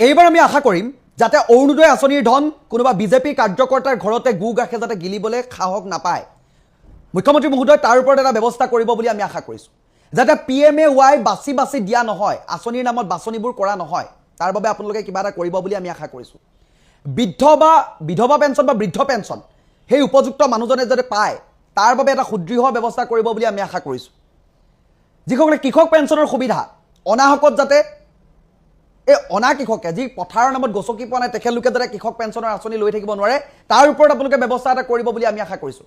এইবাৰ আমি আশা কৰিম যাতে অৰুণোদয় আঁচনিৰ ধন কোনোবা বিজেপি কাৰ্যকৰ্তাৰ ঘৰতে গু গাখে যাতে গিলিবলৈ সাহস নাপায় মুখ্যমন্ত্ৰী মহোদয় তাৰ ওপৰত এটা ব্যৱস্থা কৰিব বুলি আমি আশা কৰিছোঁ যাতে PMAY বাছি বাছি দিয়া নহয় আঁচনিৰ নামত বাছনিবোৰ কৰা নহয় তাৰ বাবে আপোনালোকে কিবা এটা কৰিব বুলি আমি আশা কৰিছোঁ বিধৱা পেঞ্চন বা বৃদ্ধ পেঞ্চন সেই উপযুক্ত মানুহজনে যাতে পায় তাৰ বাবে এটা সুদৃঢ় ব্যৱস্থা কৰিব বুলি আমি আশা কৰিছোঁ যিসকলে কৃষক পেঞ্চনৰ সুবিধা অনাহকত যাতে এই অনা কৃষকে যি পথাৰৰ নামত গছকি পোৱা নাই তেখেতলোকে যাতে কৃষক পেঞ্চনৰ আঁচনি লৈ থাকিব নোৱাৰে তাৰ ওপৰত আপোনালোকে ব্যৱস্থা এটা কৰিব বুলি আমি আশা কৰিছোঁ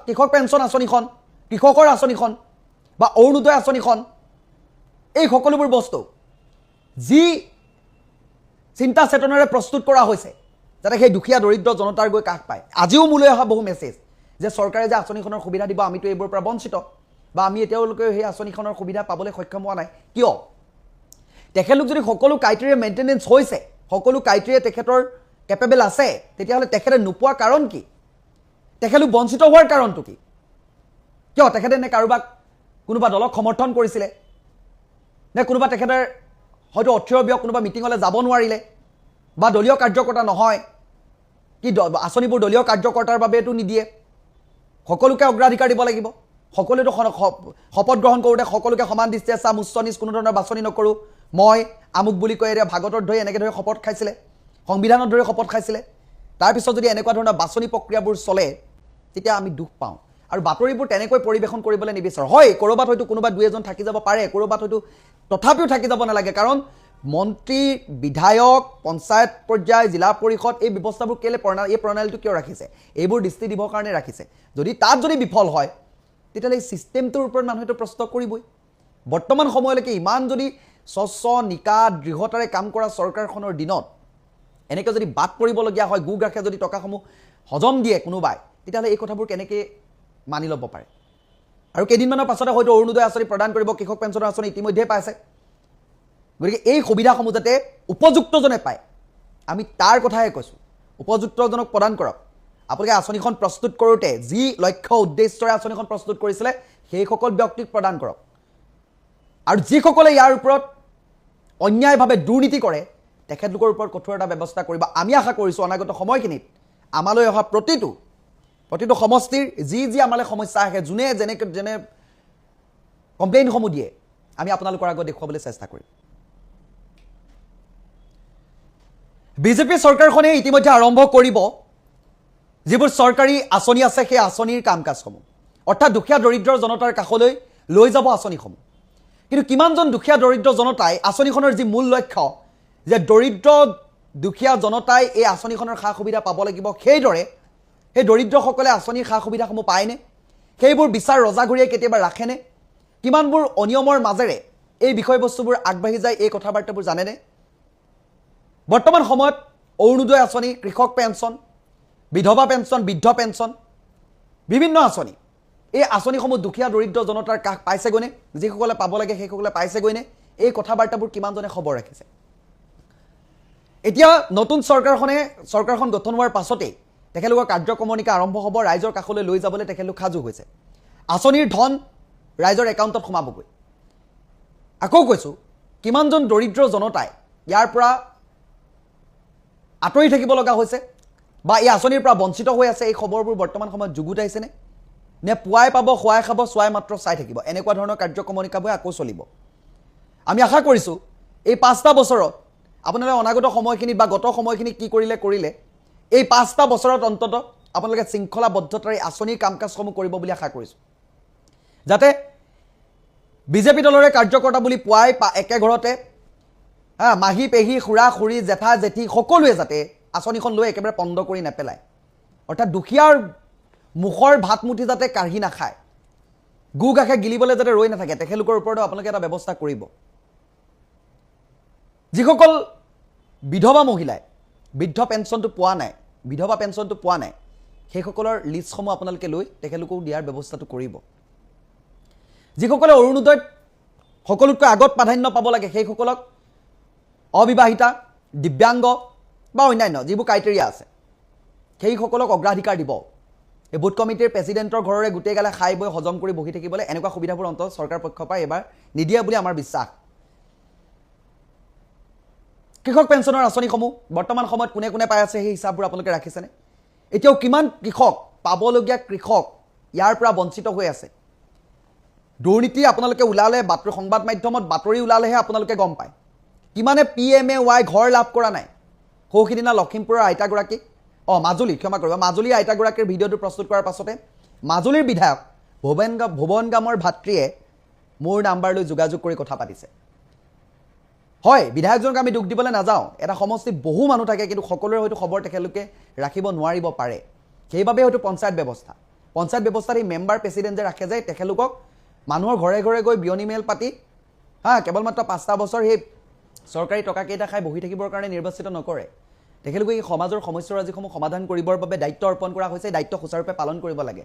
কৃষক পেঞ্চন আঁচনিখন কৃষকৰ আঁচনিখন বা অৰুণোদয় আঁচনিখন এই সকলোবোৰ বস্তু যি চিন্তা চেতনাৰে প্ৰস্তুত কৰা হৈছে যাতে সেই দুখীয়া দৰিদ্ৰ জনতাৰ গৈ কাষ পায় আজিও মোলৈ অহা বহু মেছেজ যে চৰকাৰে যে আঁচনিখনৰ সুবিধা দিব আমিতো এইবোৰৰ পৰা বঞ্চিত বা আমি এতিয়ালৈকে সেই আঁচনিখনৰ সুবিধা পাবলৈ সক্ষম হোৱা নাই কিয় তেখেতলোক যদি সকলো ক্ৰাইটেৰিয়া মেইনটেনেন্স হৈছে সকলো ক্ৰাইটেৰিয়া তেখেতৰ কেপেবল আছে তেতিয়াহ'লে তেখেতে নোপোৱা কাৰণ কি তেখেতলোক বঞ্চিত হোৱাৰ কাৰণটো কি কিয় তেখেতে নে কাৰোবাক কোনোবা দলক সমৰ্থন কৰিছিলে নে কোনোবা তেখেতৰ হয়তো অৰ্থীয় কোনোবা মিটিঙলৈ যাব নোৱাৰিলে বা দলীয় কাৰ্যকৰ্তা নহয় কি আঁচনিবোৰ দলীয় কাৰ্যকৰ্তাৰ বাবেতো নিদিয়ে সকলোকে অগ্ৰাধিকাৰ দিব লাগিব সকলোতো শপত গ্ৰহণ কৰোঁতে সকলোকে সমান দৃষ্টিৰে চাম উচ্চ নিচ কোনো ধৰণৰ বাছনি নকৰোঁ মই আমুক বুলি কৈ এতিয়া ভাগৱতত ধৰি এনেকৈ ধৰি শপত খাইছিলে সংবিধানত ধৰি শপত খাইছিলে তাৰপিছত যদি এনেকুৱা ধৰণৰ বাছনি প্ৰক্ৰিয়াবোৰ চলে তেতিয়া আমি দুখ পাওঁ আৰু বাতৰিবোৰ তেনেকৈ পৰিৱেশন কৰিবলৈ নিবিচাৰোঁ হয় ক'ৰবাত হয়তো কোনোবা দুই এজন থাকি যাব পাৰে ক'ৰবাত হয়তো তথাপিও থাকি যাব নালাগে কাৰণ মন্ত্ৰী বিধায়ক পঞ্চায়ত পৰ্যায় জিলা পৰিষদ এই ব্যৱস্থাবোৰ কেলে এই প্ৰণালীটো কিয় ৰাখিছে এইবোৰ দৃষ্টি দিবৰ কাৰণে ৰাখিছে যদি তাত যদি বিফল হয় তেতিয়াহ'লে এই ছিষ্টেমটোৰ ওপৰত মানুহেতো প্ৰশ্ন কৰিবই বৰ্তমান সময়লৈকে ইমান যদি স্বচ্ছ নিকা দৃঢ়তাৰে কাম কৰা চৰকাৰখনৰ দিনত এনেকৈ যদি বাদ পৰিবলগীয়া হয় গু গাখে যদি টকাসমূহ হজম দিয়ে কোনোবাই তেতিয়াহ'লে এই কথাবোৰ কেনেকৈ মানি ল'ব পাৰে আৰু কেইদিনমানৰ পাছতে হয়তো অৰুণোদয় আঁচনি প্ৰদান কৰিব কৃষক পেঞ্চনৰ আঁচনি ইতিমধ্যে পাইছে গতিকে এই সুবিধাসমূহ যাতে উপযুক্তজনে পায় আমি তাৰ কথাহে কৈছোঁ উপযুক্তজনক প্ৰদান কৰক আপোনালোকে আঁচনিখন প্ৰস্তুত কৰোঁতে যি লক্ষ্য উদ্দেশ্যৰে আঁচনিখন প্ৰস্তুত কৰিছিলে সেইসকল ব্যক্তিক প্ৰদান কৰক আৰু যিসকলে ইয়াৰ ওপৰত অন্যায়ভাৱে দুৰ্নীতি কৰে তেখেতলোকৰ ওপৰত কঠোৰ এটা ব্যৱস্থা কৰিব আমি আশা কৰিছোঁ অনাগত সময়খিনিত আমালৈ অহা প্ৰতিটো সমষ্টিৰ যি আমালৈ সমস্যা আহে যোনে যেনে কমপ্লেইনসমূহ দিয়ে আমি আপোনালোকৰ আগত দেখুৱাবলৈ চেষ্টা কৰিম বিজেপি চৰকাৰখনে ইতিমধ্যে আৰম্ভ কৰিব যিবোৰ চৰকাৰী আঁচনি আছে সেই আঁচনিৰ কাম কাজসমূহ অৰ্থাৎ দুখীয়া দৰিদ্ৰ জনতাৰ কাষলৈ লৈ যাব আঁচনিসমূহ কিন্তু কিমানজন দুখীয়া দৰিদ্ৰ জনতাই আঁচনিখনৰ যি মূল লক্ষ্য যে দৰিদ্ৰ দুখীয়া জনতাই এই আঁচনিখনৰ সা সুবিধা পাব লাগিব সেইদৰে সেই দৰিদ্ৰসকলে আঁচনিৰ সা সুবিধাসমূহ পায়নে সেইবোৰ বিচাৰ ৰজাঘৰীয়ে কেতিয়াবা ৰাখেনে কিমানবোৰ অনিয়মৰ মাজেৰে এই বিষয়বস্তুবোৰ আগবাঢ়ি যায় এই কথা বাৰ্তাবোৰ জানেনে বৰ্তমান সময়ত অৰুণোদয় আঁচনি কৃষক পেঞ্চন বিধৱা পেঞ্চন বৃদ্ধ পেঞ্চন বিভিন্ন আঁচনি এই আঁচনিসমূহ দুখীয়া দৰিদ্ৰ জনতাৰ কাষ পাইছেগৈনে যিসকলে পাব লাগে সেইসকলে পাইছেগৈনে এই কথা বাৰ্তাবোৰ কিমানজনে খবৰ ৰাখিছে এতিয়া নতুন চৰকাৰখন গঠন হোৱাৰ পাছতেই তেখেতলোকৰ কাৰ্যক্ৰমণিকা আৰম্ভ হ'ব ৰাইজৰ কাষলৈ লৈ যাবলৈ তেখেতলোক সাজু হৈছে আঁচনিৰ ধন ৰাইজৰ একাউণ্টত সোমাবগৈ আকৌ কৈছোঁ কিমানজন দৰিদ্ৰ জনতাই ইয়াৰ পৰা আঁতৰি থাকিব লগা হৈছে বা এই আঁচনিৰ পৰা বঞ্চিত হৈ আছে এই খবৰবোৰ বৰ্তমান সময়ত যুগুত আহিছেনে নে পুৱাই পাব খুৱাই খাব চোৱাই মাত্ৰ চাই থাকিব এনেকুৱা ধৰণৰ কাৰ্যক্ৰমণিকাবোৰ আকৌ চলিব আমি আশা কৰিছোঁ এই 5টা বছৰত আপোনালোকে অনাগত সময়খিনিত বা গত সময়খিনিত কি কৰিলে এই 5টা বছৰত অন্তত আপোনালোকে শৃংখলাবদ্ধতাৰে আঁচনিৰ কাম কাজসমূহ কৰিব বুলি আশা কৰিছোঁ যাতে বিজেপি দলৰে কাৰ্যকৰ্তা বুলি পুৱাই একে ঘৰতে মাহী পেহী খুৰা খুৰী জেঠা জেঠি সকলোৱে যাতে আঁচনিখন লৈ একেবাৰে পণ্ড কৰি নেপেলায় অৰ্থাৎ দুখীয়াৰ মুখৰ ভাতমুঠি যাতে কাঢ়ি নাখায় গু গাখে গিলিবলৈ যাতে ৰৈ নাথাকে তেখেতলোকৰ ওপৰতো আপোনালোকে এটা ব্যৱস্থা কৰিব যিসকল বিধৱা মহিলাই বিধৱা পেঞ্চনটো পোৱা নাই সেইসকলৰ লিষ্টসমূহ আপোনালোকে লৈ তেখেতলোকক দিয়াৰ ব্যৱস্থাটো কৰিব যিসকলে অৰুণোদয়ত সকলোতকৈ আগত প্ৰাধান্য পাব লাগে সেইসকলক অবিবাহিতা দিব্যাংগ বা অন্যান্য যিবোৰ ক্ৰাইটেৰিয়া আছে সেইসকলক অগ্ৰাধিকাৰ দিব এই বুথ কমিটিৰ প্ৰেচিডেণ্টৰ ঘৰৰে গোটেই গালে খাই বৈ হজম কৰি বহি থাকিবলৈ এনেকুৱা সুবিধাবোৰ অন্তত চৰকাৰ পক্ষৰ পৰা এবাৰ নিদিয়ে বুলি আমাৰ বিশ্বাস কৃষক পেঞ্চনৰ আঁচনিসমূহ বৰ্তমান সময়ত কোনে কোনে পাই আছে সেই হিচাপবোৰ আপোনালোকে ৰাখিছেনে এতিয়াও কিমান কৃষক পাবলগীয়া কৃষক ইয়াৰ পৰা বঞ্চিত হৈ আছে দুৰ্নীতি আপোনালোকে ওলালে বাতৰি সংবাদ মাধ্যমত বাতৰি ওলালেহে আপোনালোকে গম পায় কিমানে PMAY ঘৰ লাভ কৰা নাই সৌখিদিনা লখিমপুৰৰ আইতাগৰাকী মাজুলী ক্ষমা কৰিব মাজুলীৰ আইতাগৰাকীৰ ভিডিঅ'টো প্ৰস্তুত কৰাৰ পাছতে মাজুলীৰ বিধায়ক ভুৱন গামৰ ভাতৃয়ে মোৰ নাম্বাৰলৈ যোগাযোগ কৰি কথা পাতিছে হয় বিধায়কজনক আমি দুখ দিবলৈ নাযাওঁ এটা সমষ্টিত বহু মানুহ থাকে কিন্তু সকলোৰে হয়তো খবৰ তেখেতলোকে ৰাখিব নোৱাৰিব পাৰে সেইবাবে হয়তো পঞ্চায়ত ব্যৱস্থাত এই মেম্বাৰ প্ৰেচিডেণ্ট যে ৰাখে যে তেখেতলোকক মানুহৰ ঘৰে ঘৰে গৈ বিয়নি মেল পাতি কেৱল মাত্ৰ 5টা বছৰ সেই চৰকাৰী টকা কেইটা খাই বহি থাকিবৰ কাৰণে নিৰ্বাচিত নকৰে তেখেতলোকে এই সমাজৰ সমস্যাৰাজিসমূহ সমাধান কৰিবৰ বাবে দায়িত্ব অৰ্পণ কৰা হৈছে দায়িত্ব সুচাৰুৰূপে পালন কৰিব লাগে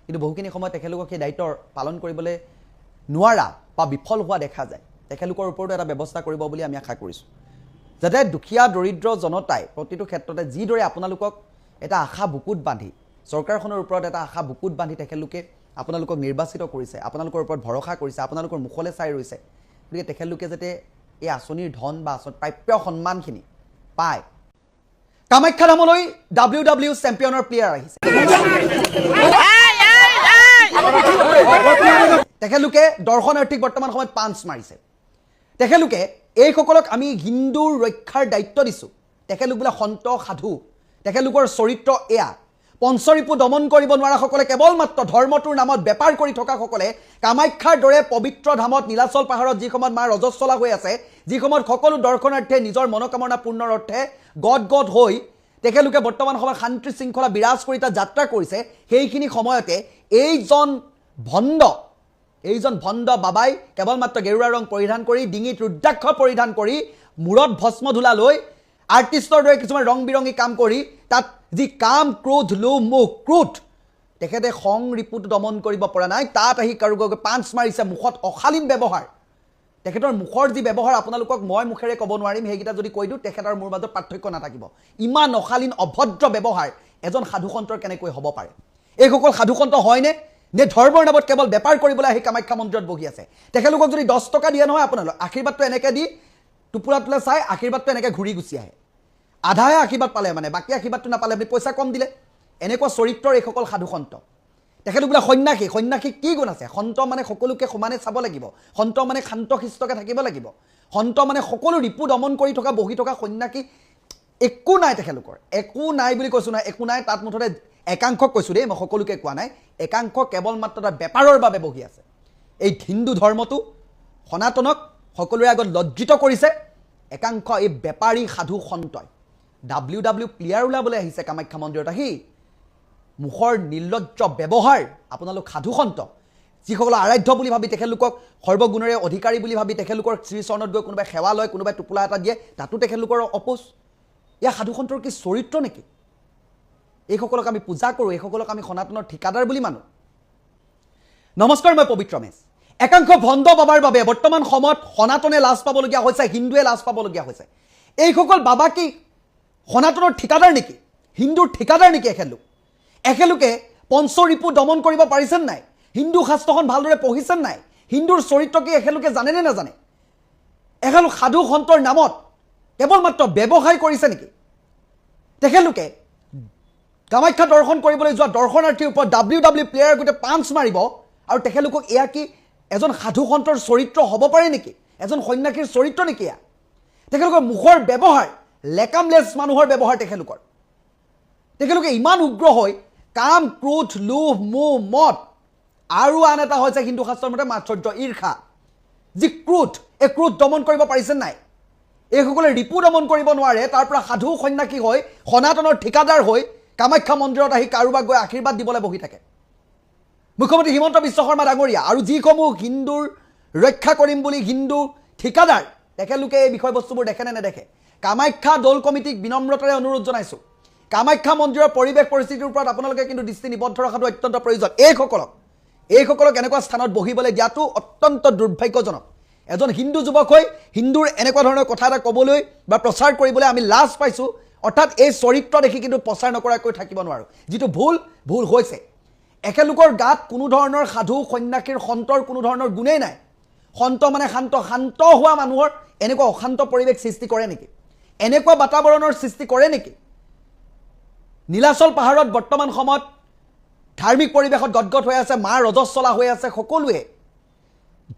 কিন্তু বহুখিনি সময়ত তেখেতলোকক সেই দায়িত্ব পালন কৰিবলৈ নোৱাৰা বা বিফল হোৱা দেখা যায় তেখেতলোকৰ ওপৰতো এটা ব্যৱস্থা কৰিব বুলি আমি আশা কৰিছোঁ যাতে দুখীয়া দৰিদ্ৰ জনতাই প্ৰতিটো ক্ষেত্ৰতে যিদৰে আপোনালোকক এটা আশা বুকুত বান্ধি চৰকাৰখনৰ ওপৰত এটা আশা বুকুত বান্ধি তেখেতলোকে আপোনালোকক নিৰ্বাচিত কৰিছে আপোনালোকৰ ওপৰত ভৰসা কৰিছে আপোনালোকৰ মুখলৈ চাই ৰৈছে গতিকে তেখেতলোকে যাতে এই আঁচনিৰ ধন বা প্ৰাপ্য সন্মানখিনি পায় কামাখ্যা ধামলৈ WWE চেম্পিয়নৰ প্লেয়াৰ আহিছে তেখেতলোকে দৰ্শনাৰ্থীক বৰ্তমান সময়ত পাঞ্চ মাৰিছে তেখেতলোকে এইসকলক আমি হিন্দুৰ ৰক্ষাৰ দায়িত্ব দিছোঁ তেখেতলোক বোলে সন্ত সাধু তেখেতলোকৰ চৰিত্ৰ এয়া পঞ্চৰিপু দমন কৰিব নোৱাৰাসকলে কেৱল মাত্ৰ ধৰ্মটোৰ নামত বেপাৰ কৰি থকাসকলে কামাখ্যাৰ দৰে পবিত্ৰ ধামত নীলাচল পাহাৰত যি সময়ত মা ৰজস্বলা হৈ আছে যি সময়ত সকলো দৰ্শনাৰ্থীয়ে নিজৰ মনোকামনা পূৰ্ণৰ অৰ্থে গদ হৈ তেখেতলোকে বৰ্তমান সময়ত শান্তি শৃংখলা বিৰাজ কৰি তাত যাত্ৰা কৰিছে সেইখিনি সময়তে এইজন ভণ্ড বাবাই কেৱল মাত্ৰ গেৰুৱা ৰং পৰিধান কৰি ডিঙিত ৰুদ্ৰাক্ষ পৰিধান কৰি মূৰত ভস্ম ধূলা লৈ আৰ্টিষ্টৰ দৰে কিছুমান ৰং বিৰঙী কাম কৰি তাত যি কাম ক্ৰোধ লোভ মোহ ক্ৰোধ তেখেতে খং ৰিপুত দমন কৰিব পৰা নাই তাত আহি কাৰোগৈ পাঞ্চ মাৰিছে মুখত অশালীন ব্যৱহাৰ তেখেতৰ মুখৰ যি ব্যৱহাৰ আপোনালোকক মই মুখেৰে ক'ব নোৱাৰিম সেইকেইটা যদি কৈ দিওঁ তেখেতৰ মোৰ মাজত পাৰ্থক্য নাথাকিব ইমান অশালীন অভদ্ৰ ব্যৱহাৰ এজন সাধুসন্তৰ কেনেকৈ হ'ব পাৰে এইসকল সাধুসন্ত হয়নে নে ধৰ্মৰ নামত কেৱল বেপাৰ কৰিবলৈ আহি কামাখ্যা মন্দিৰত বহি আছে তেখেতলোকক যদি 10 টকা দিয়ে নহয় আপোনালোক আশীৰ্বাদটো এনেকৈ দি টুপুৰাটোলে চাই আশীৰ্বাদটো এনেকৈ ঘূৰি গুচি আহে আধাহে আশীৰ্বাদ পালে মানে বাকী আশীৰ্বাদটো নাপালে আপুনি পইচা কম দিলে এনেকুৱা চৰিত্ৰৰ এইসকল সাধুসন্ত তেখেতলোক বোলে সন্ন্যাসী কি গুণ আছে সন্ত মানে সকলোকে সমানে চাব লাগিব সন্ত মানে শান্ত শিষ্টকে থাকিব লাগিব সন্ত মানে সকলো ৰিপু দমন কৰি থকা বহি থকা সন্ন্যাসী একো নাই তেখেতলোকৰ একো নাই বুলি কৈছোঁ নাই একো নাই তাত মুঠতে একাংশক কৈছোঁ দেই মই সকলোকে কোৱা নাই একাংশ কেৱল মাত্ৰ এটা বেপাৰৰ বাবে বহি আছে এই হিন্দু ধৰ্মটো সনাতনক সকলোৰে আগত লজ্জিত কৰিছে একাংশ এই বেপাৰী সাধু সন্তই WWE প্লেয়াৰ ওলাবলৈ আহিছে কামাখ্যা মন্দিৰত আহি মুখৰ নিৰ্লজ্জ ব্যৱহাৰ আপোনালোক সাধুসন্ত যিসকল আৰাধ্য বুলি ভাবি তেখেতলোকক সৰ্বগুণৰে অধিকাৰী বুলি ভাবি তেখেতলোকৰ শ্ৰীচৰণত গৈ কোনোবাই সেৱা লয় কোনোবাই টোপোলা এটা দিয়ে তাতো তেখেতলোকৰ অপোচ এয়া সাধুসন্তৰ কি চৰিত্ৰ নেকি এইসকলক আমি পূজা কৰোঁ এইসকলক আমি সনাতনৰ ঠিকাদাৰ বুলি মানো নমস্কাৰ মই পবিত্ৰ মেছ একাংশ ভণ্ড বাবাৰ বাবে বৰ্তমান সময়ত সনাতনে লাজ পাবলগীয়া হৈছে হিন্দুৱে লাজ পাবলগীয়া হৈছে এইসকল বাবা কি সনাতনৰ ঠিকাদাৰ নেকি হিন্দুৰ ঠিকাদাৰ নেকি এখেতলোকে পঞ্চৰিপু দমন কৰিব পাৰিছেন নাই হিন্দু শাস্ত্ৰখন ভালদৰে পঢ়িছেন নাই হিন্দুৰ চৰিত্ৰ কি এখেতলোকে জানে নে নাজানে এখেতলোক সাধু সন্তৰ নামত কেৱল মাত্ৰ ব্যৱসায় কৰিছে নেকি তেখেতলোকে কামাখ্যা দৰ্শন কৰিবলৈ যোৱা দৰ্শনাৰ্থীৰ ওপৰত WWE প্লেয়াৰ গোটেই পাঞ্চ মাৰিব আৰু তেখেতলোকক এয়া কি এজন সাধু সন্তৰ চৰিত্ৰ হ'ব পাৰে নেকি এজন সন্ন্যাসীৰ চৰিত্ৰ নেকি এয়া তেখেতলোকৰ মুখৰ ব্যৱহাৰ লেকামলেছ মানুহৰ ব্যৱহাৰ তেখেতলোকে ইমান উগ্ৰ হৈ কাম ক্ৰোধ লোভ মোহ মদ আৰু আন এটা হৈছে হিন্দু শাস্ত্ৰৰ মতে মাৎসৰ্য ঈৰ্ষা যি ক্ৰোধ এই ক্ৰোধ দমন কৰিব পাৰিছে নাই এইসকলে ৰিপু দমন কৰিব নোৱাৰে তাৰ পৰা সাধু সন্ন্যাসী হৈ সনাতনৰ ঠিকাদাৰ হৈ কামাখ্যা মন্দিৰত আহি কাৰোবাক গৈ আশীৰ্বাদ দিবলৈ বহি থাকে মুখ্যমন্ত্ৰী হিমন্ত বিশ্ব শৰ্মা ডাঙৰীয়া আৰু যিসমূহ হিন্দুৰ ৰক্ষা কৰিম বুলি হিন্দু ঠিকাদাৰ তেখেতলোকে এই বিষয়বস্তুবোৰ দেখে নে নেদেখে কামাখ্যা দৌল কমিটিক বিনম্ৰতাৰে অনুৰোধ জনাইছোঁ কামাখ্যা মন্দিৰৰ পৰিৱেশ পৰিস্থিতিৰ ওপৰত আপোনালোকে কিন্তু দৃষ্টি নিবদ্ধ ৰখাটো অত্যন্ত প্ৰয়োজন এইসকলক এনেকুৱা স্থানত বহিবলৈ দিয়াটো অত্যন্ত দুৰ্ভাগ্যজনক এজন হিন্দু যুৱক হৈ হিন্দুৰ এনেকুৱা ধৰণৰ কথা এটা ক'বলৈ বা প্ৰচাৰ কৰিবলৈ আমি লাজ পাইছোঁ অৰ্থাৎ এই চৰিত্ৰ দেখি কিন্তু প্ৰচাৰ নকৰাকৈ থাকিব নোৱাৰোঁ যিটো ভুল হৈছে একেলোকৰ গাত কোনো ধৰণৰ সাধু সন্ন্যাসীৰ সন্তৰ কোনো ধৰণৰ গুণেই নাই সন্ত মানে শান্ত হোৱা মানুহৰ এনেকুৱা অশান্ত পৰিৱেশ সৃষ্টি কৰে নেকি এনেকুৱা বাতাবৰণৰ সৃষ্টি কৰে নেকি নীলাচল পাহাৰত বৰ্তমান সময়ত ধাৰ্মিক পৰিৱেশত গদগদ হৈ আছে মা ৰজস্বলা হৈ আছে সকলোৱে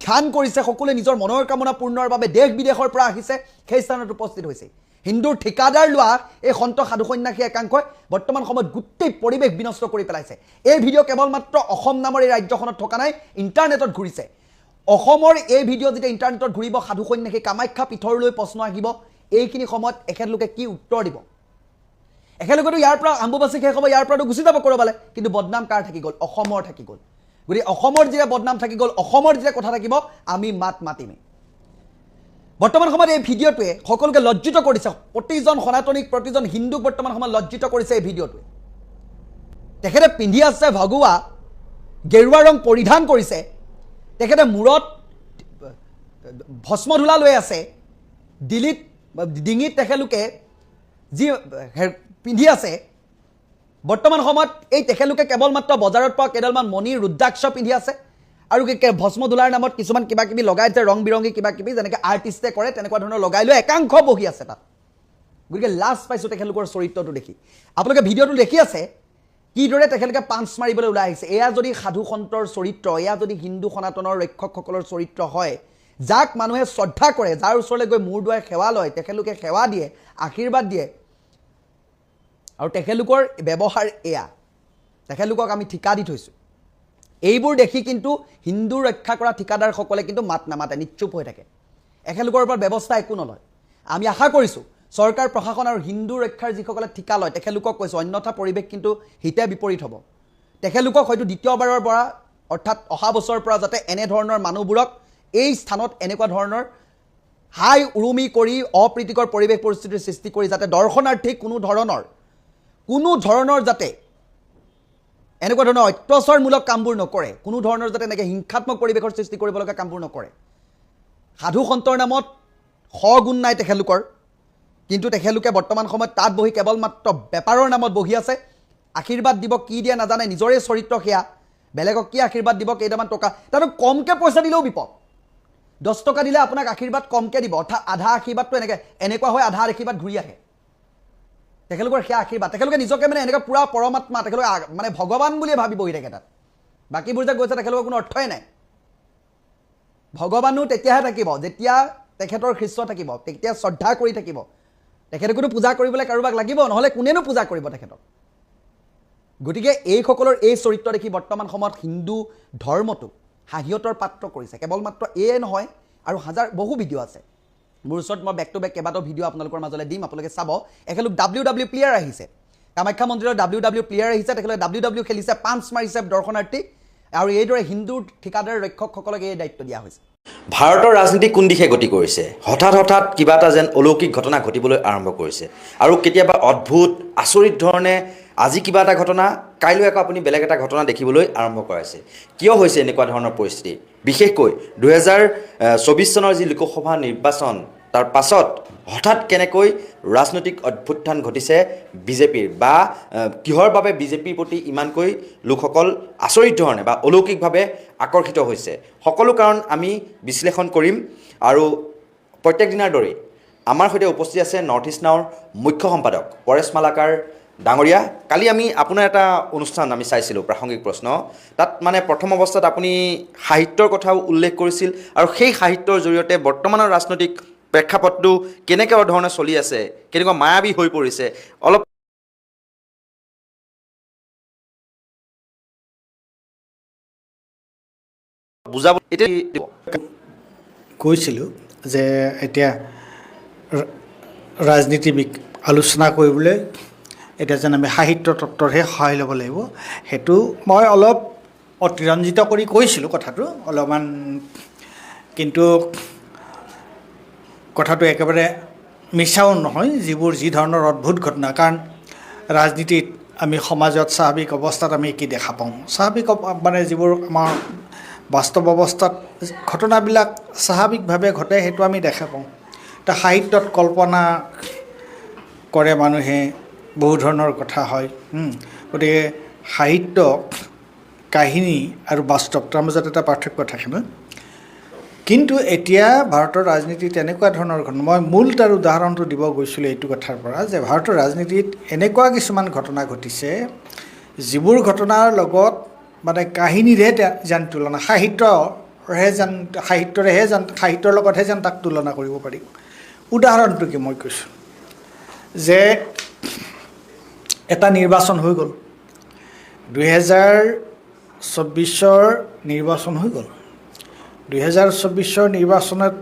ধ্যান কৰিছে সকলোৱে নিজৰ মনৰ কামনা পূৰ্ণৰ বাবে দেশ বিদেশৰ পৰা আহিছে সেই স্থানত উপস্থিত হৈছে হিন্দুৰ ঠিকাদাৰ লোৱা এই সন্ত সাধু সন্যাসী একাংশই বৰ্তমান সময়ত গোটেই পৰিৱেশ বিনষ্ট কৰি পেলাইছে এই ভিডিঅ' কেৱল মাত্ৰ অসম নামৰ এই ৰাজ্যখনত থকা নাই ইণ্টাৰনেটত ঘূৰিছে অসমৰ এই ভিডিঅ' যেতিয়া ইণ্টাৰনেটত ঘূৰিব সাধু সন্যাসী কামাখ্যা পীঠৰলৈ প্ৰশ্ন আহিব এইখিনি সময়ত এখেতলোকে কি উত্তৰ দিব এখেতলোকেতো ইয়াৰ পৰা আম্বুবাচী শেষ হ'ব ইয়াৰ পৰাতো গুচি যাব ক'ৰবালে কিন্তু বদনাম কাৰ থাকি গ'ল অসমৰ থাকি গ'ল গতিকে অসমৰ যেতিয়া বদনাম থাকি গ'ল অসমৰ যেতিয়া কথা থাকিব আমি মাত মাতিমেই বৰ্তমান সময়ত এই ভিডিঅ'টোৱে সকলোকে লজ্জিত কৰিছে প্ৰতিজন সনাতনীক প্ৰতিজন হিন্দুক বৰ্তমান সময়ত লজ্জিত কৰিছে এই ভিডিঅ'টোৱে তেখেতে পিন্ধি আছে ভগৱা গেৰুৱা ৰং পৰিধান কৰিছে তেখেতে মূৰত ভস্মধূলা লৈ আছে ডিঙিত তেখেতলোকে যি পিন্ধি আছে বৰ্তমান সময়ত এই তেখেতলোকে কেৱল মাত্ৰ বজাৰত পোৱা কেইডালমান মণি ৰুদ্ৰাক্ষ পিন্ধি আছে আৰু ভস্মধূলাৰ নামত কিছুমান কিবা কিবি লগাই আছে ৰং বিৰংগী কিবা কিবি যেনেকৈ আৰ্টিষ্টে কৰে তেনেকুৱা ধৰণৰ লগাই লৈ একাংশ বহি আছে তাত গতিকে লাজ পাইছোঁ তেখেতলোকৰ চৰিত্ৰটো দেখি আপোনালোকে ভিডিঅ'টো দেখি আছে কিদৰে তেখেতলোকে পাঞ্চ মাৰিবলৈ ওলাই আহিছে এয়া যদি সাধু সন্তৰ চৰিত্ৰ এয়া যদি হিন্দু সনাতনৰ ৰক্ষকসকলৰ চৰিত্ৰ হয় যাক মানুহে শ্ৰদ্ধা কৰে যাৰ ওচৰলৈ গৈ মূৰ দুৱাই সেৱা লয় তেখেতলোকে সেৱা দিয়ে আশীৰ্বাদ দিয়ে আৰু তেখেতলোকৰ ব্যৱহাৰ এয়া তেখেতলোকক আমি ঠিকা দি থৈছোঁ এইবোৰ দেখি কিন্তু হিন্দু ৰক্ষা কৰা ঠিকাদাৰসকলে কিন্তু মাত নামাতে নিশ্চুপ হৈ থাকে এখেতলোকৰ ওপৰত ব্যৱস্থা একো নলয় আমি আশা কৰিছোঁ চৰকাৰ প্ৰশাসন আৰু হিন্দু ৰক্ষাৰ যিসকলে ঠিকা লয় তেখেতলোকক কৈছোঁ অন্যথা পৰিৱেশ কিন্তু হিতে বিপৰীত হ'ব তেখেতলোকক হয়তো দ্বিতীয়বাৰৰ পৰা অৰ্থাৎ অহা বছৰৰ পৰা যাতে এনেধৰণৰ মানুহবোৰক এই স্থানত এনেকুৱা ধৰণৰ হাই উৰুমি কৰি অপ্ৰীতিকৰ পৰিৱেশ পৰিস্থিতিৰ সৃষ্টি কৰি যাতে দৰ্শনাৰ্থী কোনো ধৰণৰ যাতে এনেকুৱা ধৰণৰ অত্যাচাৰমূলক কামবোৰ নকৰে কোনো ধৰণৰ যাতে এনেকৈ হিংসাত্মক পৰিৱেশৰ সৃষ্টি কৰিবলগীয়া কামবোৰ নকৰে সাধু সন্তৰ নামত সগুণ নাই তেখেতলোকৰ কিন্তু তেখেতলোকে বৰ্তমান সময়ত তাত বহি কেৱল মাত্ৰ বেপাৰৰ নামত বহি আছে আশীৰ্বাদ দিব কি দিয়ে নাজানে নিজৰে চৰিত্ৰ সেয়া বেলেগক কি আশীৰ্বাদ দিব কেইটামান টকা তাতো কমকৈ পইচা দিলেও বিপদ 10 টকা দিলে আপোনাক আশীৰ্বাদ কমকৈ দিব অৰ্থাৎ আধা আশীৰ্বাদটো এনেকুৱা হয় আধা আশীৰ্বাদ ঘূৰি আহে তেখেতলোকৰ সেয়া আশীৰ্বাদ তেখেতলোকে নিজকে মানে এনেকুৱা পুৰা পৰমাত্মা তেখেতলোকে মানে ভগৱান বুলিয়ে ভাবি বহি থাকে তাত বাকীবোৰ যে গৈছে তেখেতলোকৰ কোনো অৰ্থই নাই ভগৱানো তেতিয়াহে থাকিব যেতিয়া তেখেতৰ শিষ্য থাকিব তেতিয়া শ্ৰদ্ধা কৰি থাকিব তেখেতকোতো পূজা কৰিবলৈ কাৰোবাক লাগিব নহ'লে কোনেনো পূজা কৰিব তেখেতক গতিকে এইসকলৰ এই চৰিত্ৰ দেখি বৰ্তমান সময়ত হিন্দু ধৰ্মটো হাঁহিয়তৰ পাত্ৰ কৰিছে কেৱল মাত্ৰ এয়ে নহয় আৰু হাজাৰ বহু ভিডিঅ' আছে মোৰ ওচৰত মই বেক টু বেক কেইবাটাও ভিডিঅ' আপোনালোকৰ মাজলৈ দিম আপোনালোকে চাব একেলগে WW প্লেয়াৰ আহিছে কামাখ্যা মন্দিৰৰ WW প্লেয়াৰ আহিছে তেখেতলোকে WW খেলিছে পাঞ্চ মাৰিছে দৰ্শনাৰ্থী আৰু এইদৰে হিন্দু ঠিকাদাৰ ৰক্ষকসকলক এই দায়িত্ব দিয়া হৈছে ভাৰতৰ ৰাজনীতি কোন দিশে গতি কৰিছে হঠাৎ কিবা এটা যেন অলৌকিক ঘটনা ঘটিবলৈ আৰম্ভ কৰিছে আৰু কেতিয়াবা অদ্ভুত আচৰিত ধৰণে আজি কিবা এটা ঘটনা কাইলৈ আকৌ আপুনি বেলেগ এটা ঘটনা দেখিবলৈ আৰম্ভ কৰাইছে কিয় হৈছে এনেকুৱা ধৰণৰ পৰিস্থিতি বিশেষকৈ 2024 চনৰ যি লোকসভা নিৰ্বাচন তাৰ পাছত হঠাৎ কেনেকৈ ৰাজনৈতিক অভ্যুত্থান ঘটিছে বিজেপিৰ বা কিহৰ বাবে বিজেপিৰ প্ৰতি ইমানকৈ লোকসকল আচৰিত ধৰণে বা অলৌকিকভাৱে আকৰ্ষিত হৈছে সকলো কাৰণ আমি বিশ্লেষণ কৰিম আৰু প্ৰত্যেক দিনাৰ দৰে আমাৰ সৈতে উপস্থিত আছে নৰ্থ ইষ্ট নাওৰ মুখ্য সম্পাদক পৰেশ মালাকাৰ ডাঙৰীয়া কালি আমি আপোনাৰ এটা অনুষ্ঠান আমি চাইছিলোঁ প্ৰাসংগিক প্ৰশ্ন তাত মানে প্ৰথম অৱস্থাত আপুনি সাহিত্যৰ কথাও উল্লেখ কৰিছিল আৰু সেই সাহিত্যৰ জৰিয়তে বৰ্তমানৰ ৰাজনৈতিক প্ৰেক্ষাপটটো কেনেকুৱা ধৰণে চলি আছে কেনেকুৱা মায়াবী হৈ পৰিছে অলপ বুজাব এতিয়া কৈছিলোঁ যে এতিয়া ৰাজনীতি আলোচনা কৰিবলৈ এতিয়া যেন আমি সাহিত্য তত্ত্বৰহে সহায় ল'ব লাগিব সেইটো মই অলপ অতিৰঞ্জিত কৰি কৈছিলোঁ কথাটো অলপমান কিন্তু কথাটো একেবাৰে মিছাও নহয় যি ধৰণৰ অদ্ভুত ঘটনা কাৰণ ৰাজনীতিত আমি সমাজত স্বাভাৱিক অৱস্থাত আমি কি দেখা পাওঁ স্বাভাৱিক মানে যিবোৰ আমাৰ বাস্তৱ অৱস্থাত ঘটনাবিলাক স্বাভাৱিকভাৱে ঘটে সেইটো আমি দেখা পাওঁ এটা সাহিত্যত কল্পনা কৰে মানুহে বহু ধৰণৰ কথা হয় গতিকে সাহিত্য কাহিনী আৰু বাস্তৱ তাৰ মাজত এটা পাৰ্থক্য থাকে ন কিন্তু এতিয়া ভাৰতৰ ৰাজনীতিত এনেকুৱা ধৰণৰ ঘটনা, মই মূল তাৰ উদাহৰণটো দিব গৈছিলোঁ এইটো কথাৰ পৰা যে ভাৰতৰ ৰাজনীতিত এনেকুৱা কিছুমান ঘটনা ঘটিছে যিবোৰ ঘটনাৰ লগত মানে কাহিনীৰহে যেন তুলনা, সাহিত্যৰ লগতহে যেন তাক তুলনা কৰিব পাৰি। উদাহৰণটো কি মই কৈছোঁ যে এটা নিৰ্বাচন হৈ গ'ল, 2024 নিৰ্বাচন হৈ গ'ল। 2024 নিৰ্বাচনত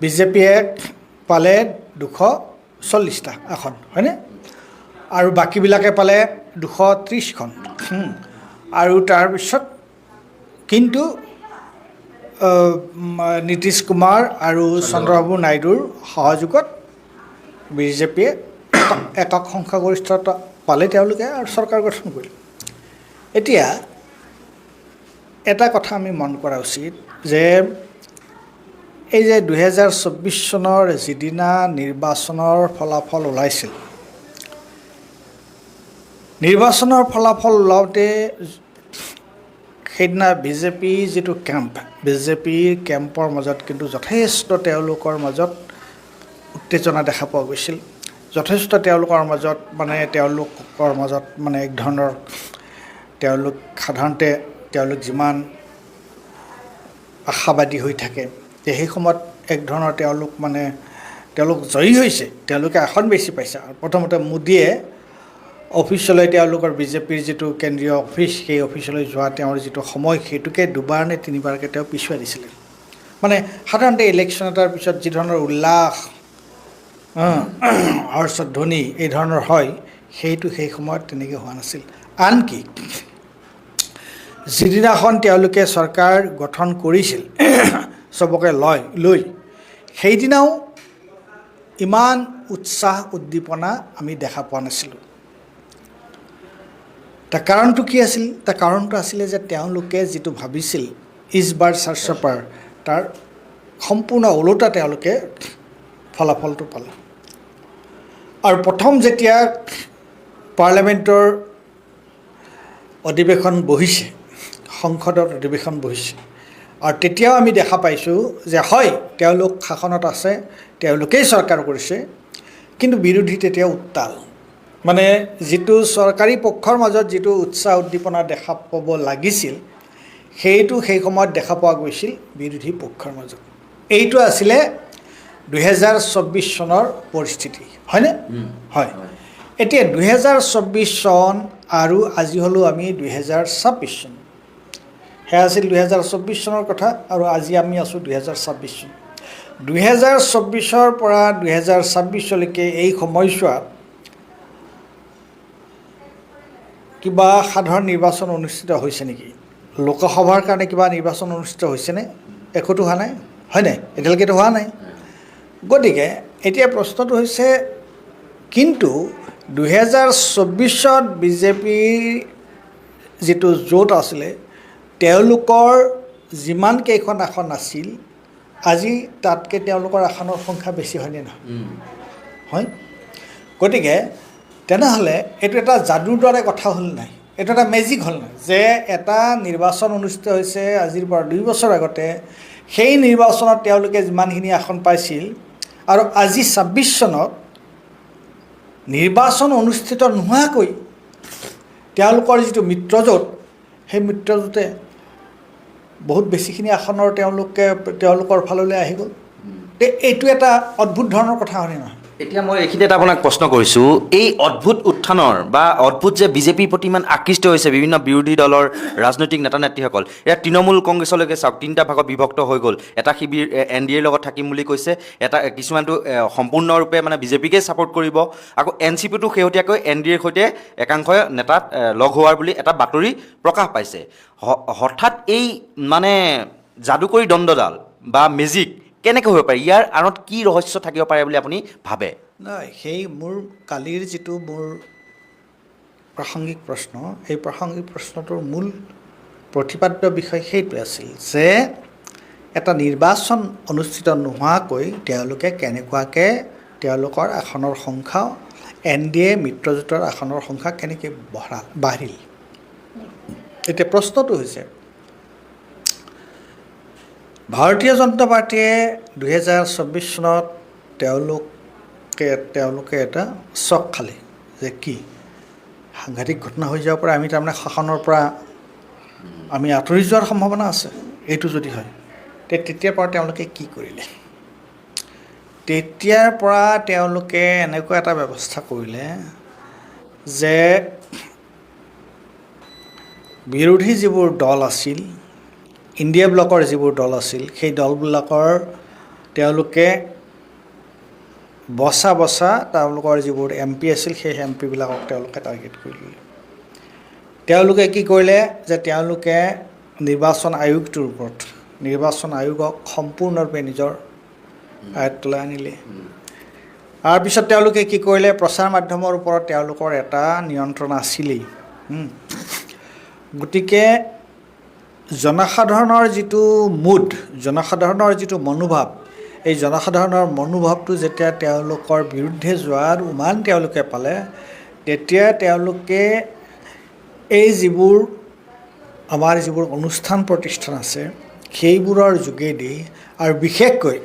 বিজেপিয়ে পালে 240টা আসন, হয়নে? আৰু বাকীবিলাকে পালে 230খন। আৰু তাৰপিছত কিন্তু নীতিশ কুমাৰ আৰু চন্দ্ৰবাবু নাইডুৰ সহযোগত বিজেপিয়ে একক সংখ্যাগৰিষ্ঠতা পালে তেওঁলোকে আৰু চৰকাৰ গঠন কৰিলে। এতিয়া এটা কথা আমি মন কৰা উচিত যে এই যে 2024 চনৰ যিদিনা নিৰ্বাচনৰ ফলাফল ওলাইছিল, নিৰ্বাচনৰ ফলাফল ওলাওঁতে সেইদিনা বিজেপি যিটো কেম্প, বিজেপিৰ কেম্পৰ মাজত কিন্তু যথেষ্ট তেওঁলোকৰ মাজত উত্তেজনা দেখা পোৱা গৈছিল। যথেষ্ট তেওঁলোকৰ মাজত মানে এক ধৰণৰ সাধাৰণতে তেওঁলোক যিমান আশাবাদী হৈ থাকে যে সেই সময়ত এক ধৰণৰ তেওঁলোক জয়ী হৈছে, তেওঁলোকে আসন বেছি পাইছে। আৰু প্ৰথমতে মোদীয়ে অফিচলৈ তেওঁলোকৰ বিজেপিৰ যিটো কেন্দ্ৰীয় অফিচ, সেই অফিচলৈ যোৱা তেওঁৰ যিটো সময় সেইটোকে 2বাৰ নে 3বাৰকৈ তেওঁ পিছুৱাই দিছিলে। মানে সাধাৰণতে ইলেকশ্যন এটাৰ পিছত যি ধৰণৰ উল্লাস হৰ্ষধ্বনি এই ধৰণৰ হয়, সেইটো সেই সময়ত তেনেকৈ হোৱা নাছিল। আনকি যিদিনাখন তেওঁলোকে চৰকাৰ গঠন কৰিছিল চবকে লৈ সেইদিনাও ইমান উৎসাহ উদ্দীপনা আমি দেখা পোৱা নাছিলোঁ। তাৰ কাৰণটো কি আছিল? তাৰ কাৰণটো আছিলে যে তেওঁলোকে যিটো ভাবিছিল ইজ বাৰ চাৰ্চপাৰ, তাৰ সম্পূৰ্ণ ওলোটা তেওঁলোকে ফলাফলটো পালে। আৰু প্ৰথম যেতিয়া পাৰ্লিয়ামেণ্টৰ অধিৱেশন বহিছে, সংসদৰ অধিৱেশন বহিছে, আৰু তেতিয়াও আমি দেখা পাইছোঁ যে হয় তেওঁলোক শাসনত আছে, তেওঁলোকেই চৰকাৰ কৰিছে, কিন্তু বিৰোধী তেতিয়া উত্তাল। মানে যিটো চৰকাৰী পক্ষৰ মাজত যিটো উৎসাহ উদ্দীপনা দেখা পাব লাগিছিল, সেইটো সেই সময়ত দেখা পোৱা গৈছিল বিৰোধী পক্ষৰ মাজত। এইটো আছিলে 2024 চনৰ পৰিস্থিতি, হয়নে? হয়। এতিয়া 2024 চন আৰু আজি হ'লোঁ আমি 2026 চন। সেয়া আছিল 2024 চনৰ কথা, আৰু আজি আমি আছোঁ 2026 চন। 2024 পৰা 2026লৈকে এই সময়ছোৱাত কিবা সাধাৰণ নিৰ্বাচন অনুষ্ঠিত হৈছে নেকি? লোকসভাৰ কাৰণে কিবা নিৰ্বাচন অনুষ্ঠিত হৈছেনে? একোতো হোৱা নাই, হয়নে? এতিয়ালৈকেতো হোৱা নাই। গতিকে এতিয়া প্ৰশ্নটো হৈছে, কিন্তু 2024ত বিজেপিৰ যিটো জোট আছিলে, তেওঁলোকৰ যিমান কেইখন আসন আছিল, আজি তাতকৈ তেওঁলোকৰ আসনৰ সংখ্যা বেছি হয়নে নহয়? হয়। গতিকে তেনেহ'লে এইটো এটা যাদুৰ দৰে কথা হ'ল নাই? এইটো এটা মেজিক হ'ল নাই যে এটা নিৰ্বাচন অনুষ্ঠিত হৈছে আজিৰ পৰা 2 বছৰ আগতে, সেই নিৰ্বাচনত তেওঁলোকে যিমানখিনি আসন পাইছিল, আৰু আজি 26 চনত নিৰ্বাচন অনুষ্ঠিত নোহোৱাকৈ তেওঁলোকৰ যিটো মিত্ৰজোঁট, সেই মিত্ৰজোঁটে বহুত বেছিখিনি আসনৰ তেওঁলোকৰ ফাললৈ আহি গ'ল। এইটো এটা অদ্ভুত ধৰণৰ কথা হয়নে নহয়? এতিয়া মই এইখিনিতে আপোনাক প্ৰশ্ন কৰিছোঁ, এই অদ্ভুত উত্থানৰ বা অদ্ভুত যে বিজেপিৰ প্ৰতি ইমান আকৃষ্ট হৈছে বিভিন্ন বিৰোধী দলৰ ৰাজনৈতিক নেতা নেত্ৰীসকল, এতিয়া তৃণমূল কংগ্ৰেছলৈকে চাওক, 3টা ভাগত বিভক্ত হৈ গ'ল। এটা শিবিৰ NDAৰ লগত থাকিম বুলি কৈছে, কিছুমানটো সম্পূৰ্ণৰূপে মানে বিজেপিকে ছাপোৰ্ট কৰিব, আকৌ NCPটো শেহতীয়াকৈ NDAৰ সৈতে একাংশ নেতাত লগ হোৱাৰ বুলি এটা বাতৰি প্ৰকাশ পাইছে। হঠাৎ এই মানে যাদুকৰী দণ্ডডাল বা মেজিক কেনেকৈ হ'ব পাৰে? ইয়াৰ আঁৰত কি ৰহস্য থাকিব পাৰে বুলি আপুনি ভাবে? নাই, সেই মোৰ কালিৰ যিটো মোৰ প্ৰাসংগিক প্ৰশ্ন, এই প্ৰাসংগিক প্ৰশ্নটোৰ মূল প্ৰতিপাদ্য বিষয় সেইটোৱে আছিল যে এটা নিৰ্বাচন অনুষ্ঠিত নোহোৱাকৈ তেওঁলোকে কেনেকুৱাকৈ তেওঁলোকৰ আসনৰ সংখ্যা, NDA মিত্ৰজোঁটৰ আসনৰ সংখ্যা কেনেকৈ বাঢ়িল। এতিয়া প্ৰশ্নটো হৈছে ভাৰতীয় জনতা পাৰ্টীয়ে 2024 চনত তেওঁলোকে এটা চক খালে যে কি সাংঘাতিক ঘটনা হৈ যাব পাৰে, আমি তাৰমানে শাসনৰ পৰা আমি আঁতৰি যোৱাৰ সম্ভাৱনা আছে এইটো যদি হয়। তেতিয়াৰ পৰা তেওঁলোকে কি কৰিলে? তেতিয়াৰ পৰা তেওঁলোকে এনেকুৱা এটা ব্যৱস্থা কৰিলে যে বিৰোধী যিবোৰ দল আছিল, ইণ্ডিয়া ব্লকৰ যিবোৰ দল আছিল, সেই দলবিলাকৰ তেওঁলোকে বচা তেওঁলোকৰ যিবোৰ MP আছিল সেই MPবিলাকক তেওঁলোকে টাৰ্গেট কৰিলে। তেওঁলোকে কি কৰিলে যে তেওঁলোকে নিৰ্বাচন আয়োগটোৰ ওপৰত, নিৰ্বাচন আয়োগক সম্পূৰ্ণৰূপে নিজৰ আয়ত্তলৈ আনিলে। তাৰপিছত তেওঁলোকে কি কৰিলে, প্ৰচাৰ মাধ্যমৰ ওপৰত তেওঁলোকৰ এটা নিয়ন্ত্ৰণ আছিলেই। গতিকে জনসাধাৰণৰ যিটো মুড, জনসাধাৰণৰ যিটো মনোভাৱ, এই জনসাধাৰণৰ মনোভাৱটো যেতিয়া তেওঁলোকৰ বিৰুদ্ধে যোৱাৰ উমান তেওঁলোকে পালে, তেতিয়া তেওঁলোকে এই যিবোৰ আমাৰ যিবোৰ অনুষ্ঠান প্ৰতিষ্ঠান আছে সেইবোৰৰ যোগেদি আৰু বিশেষকৈ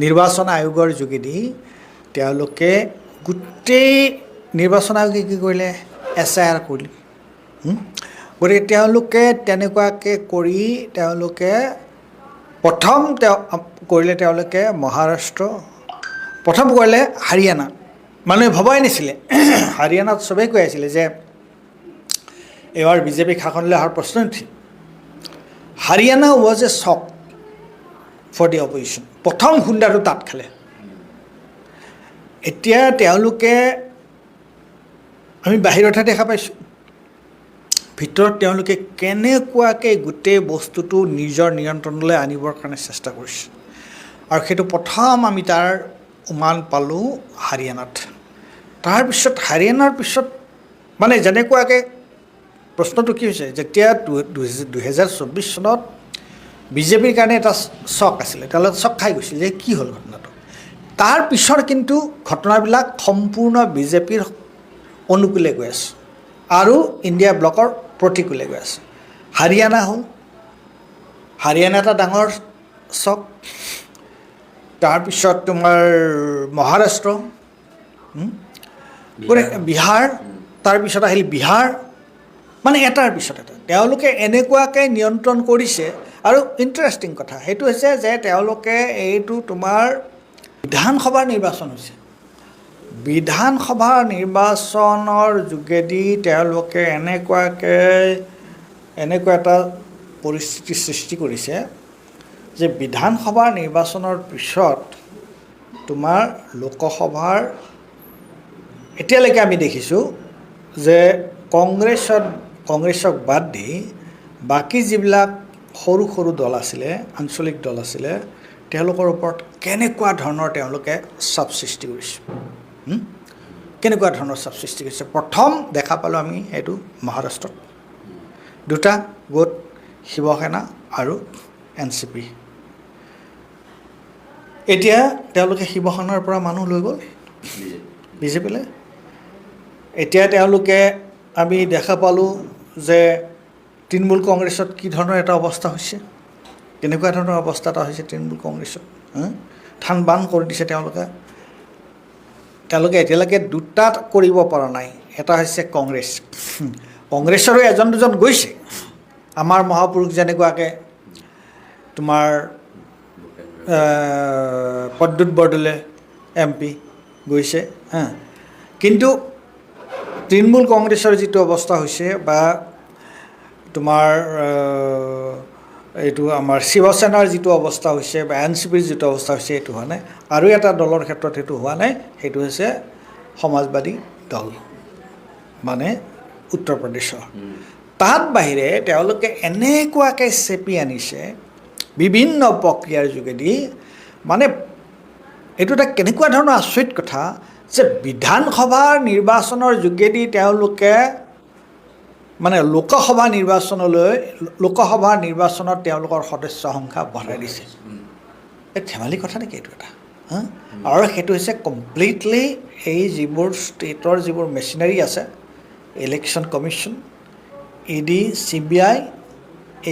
নিৰ্বাচন আয়োগৰ যোগেদি তেওঁলোকে গোটেই নিৰ্বাচন আয়োগে কি কৰিলে, SIR কৰিলে। গতিকে তেওঁলোকে তেনেকুৱাকৈ কৰি তেওঁলোকে প্ৰথম কৰিলে তেওঁলোকে মহাৰাষ্ট্ৰ, প্ৰথম কৰিলে হাৰিয়ানা। মানুহে ভবাই নাছিলে, হাৰিয়ানাত চবেই কৈ আছিলে যে এইবাৰ BJP শাসনলৈ অহাৰ প্ৰশ্ন নুঠিল। Haryana was a shock for the opposition. প্ৰথম খুন্দাটো তাত খালে। এতিয়া তেওঁলোকে আমি বাহিৰতহে দেখা পাইছোঁ, ভিতৰত তেওঁলোকে কেনেকুৱাকৈ গোটেই বস্তুটো নিজৰ নিয়ন্ত্ৰণলৈ আনিবৰ কাৰণে চেষ্টা কৰিছে। আৰু সেইটো প্ৰথম আমি তাৰ উমান পালোঁ হাৰিয়ানাত। তাৰপিছত হাৰিয়ানাৰ পিছত মানে যেনেকুৱাকৈ প্ৰশ্নটো কি হৈছে, যেতিয়া 2024 চনত BJPৰ কাৰণে এটা চক আছিলে, তেওঁলোকে চক খাই গৈছিল যে কি হ'ল ঘটনাটো। তাৰ পিছৰ কিন্তু ঘটনাবিলাক সম্পূৰ্ণ BJPৰ অনুকূলে গৈ আছে আৰু ইণ্ডিয়া ব্লকৰ প্ৰতিকূলে গৈ আছে। হাৰিয়ানা হ'ল, হাৰিয়ানা এটা ডাঙৰ চক। তাৰপিছত তোমাৰ মহাৰাষ্ট্ৰ, বিহাৰ, তাৰপিছত আহিল বিহাৰ, মানে এটাৰ পিছত এটা তেওঁলোকে এনেকুৱাকৈ নিয়ন্ত্ৰণ কৰিছে। আৰু ইণ্টাৰেষ্টিং কথা সেইটো হৈছে যে তেওঁলোকে এইটো তোমাৰ বিধানসভাৰ নিৰ্বাচন হৈছে, বিধানসভাৰ নিৰ্বাচনৰ যোগেদি তেওঁলোকে এনেকুৱা এটা পৰিস্থিতি সৃষ্টি কৰিছে যে বিধানসভাৰ নিৰ্বাচনৰ পিছত তোমাৰ লোকসভাৰ এতিয়ালৈকে আমি দেখিছোঁ যে কংগ্ৰেছক বাদ দি বাকী যিবিলাক সৰু সৰু দল আছিলে, আঞ্চলিক দল আছিলে, তেওঁলোকৰ ওপৰত কেনেকুৱা ধৰণৰ তেওঁলোকে চাপ সৃষ্টি কৰিছে, কেনেকুৱা ধৰণৰ চাপ সৃষ্টি কৰিছে। প্ৰথম দেখা পালোঁ আমি এইটো মহাৰাষ্ট্ৰত, দুটা গোট, শিৱসেনা আৰু NCP। এতিয়া তেওঁলোকে শিৱসেনাৰ পৰা মানুহ লৈ গ'ল BJPলৈ। এতিয়া তেওঁলোকে আমি দেখা পালোঁ যে তৃণমূল কংগ্ৰেছত কি ধৰণৰ এটা অৱস্থা হৈছে, কেনেকুৱা ধৰণৰ অৱস্থা এটা হৈছে তৃণমূল কংগ্ৰেছত। থান বান কৰি দিছে তেওঁলোকে এতিয়ালৈকে দুটা কৰিব পৰা নাই। এটা হৈছে কংগ্ৰেছৰো এজন দুজন গৈছে, আমাৰ মহাপুৰুষ যেনেকুৱাকৈ তোমাৰ প্ৰদ্যুৎ বৰদলৈ MP গৈছে। কিন্তু তৃণমূল কংগ্ৰেছৰ যিটো অৱস্থা হৈছে বা তোমাৰ এইটো আমাৰ শিৱসেনাৰ যিটো অৱস্থা হৈছে বা NCPৰ যিটো অৱস্থা হৈছে এইটো হোৱা নাই। আৰু এটা দলৰ ক্ষেত্ৰত সেইটো হোৱা নাই, সেইটো হৈছে সমাজবাদী দল, মানে উত্তৰ প্ৰদেশৰ। তাত বাহিৰে তেওঁলোকে এনেকুৱাকৈ চেপি আনিছে বিভিন্ন প্ৰক্ৰিয়াৰ যোগেদি, মানে এইটো এটা কেনেকুৱা ধৰণৰ আচৰিত কথা যে বিধানসভাৰ নিৰ্বাচনৰ যোগেদি তেওঁলোকে মানে লোকসভা নিৰ্বাচনত তেওঁলোকৰ সদস্য সংখ্যা বঢ়াই দিছে। এই ধেমালি কথা নেকি এইটো এটা? আৰু সেইটো হৈছে কমপ্লিটলি এই যিবোৰ ষ্টেটৰ যিবোৰ মেচিনাৰী আছে, ইলেকশ্যন কমিশ্যন, ED, CBI,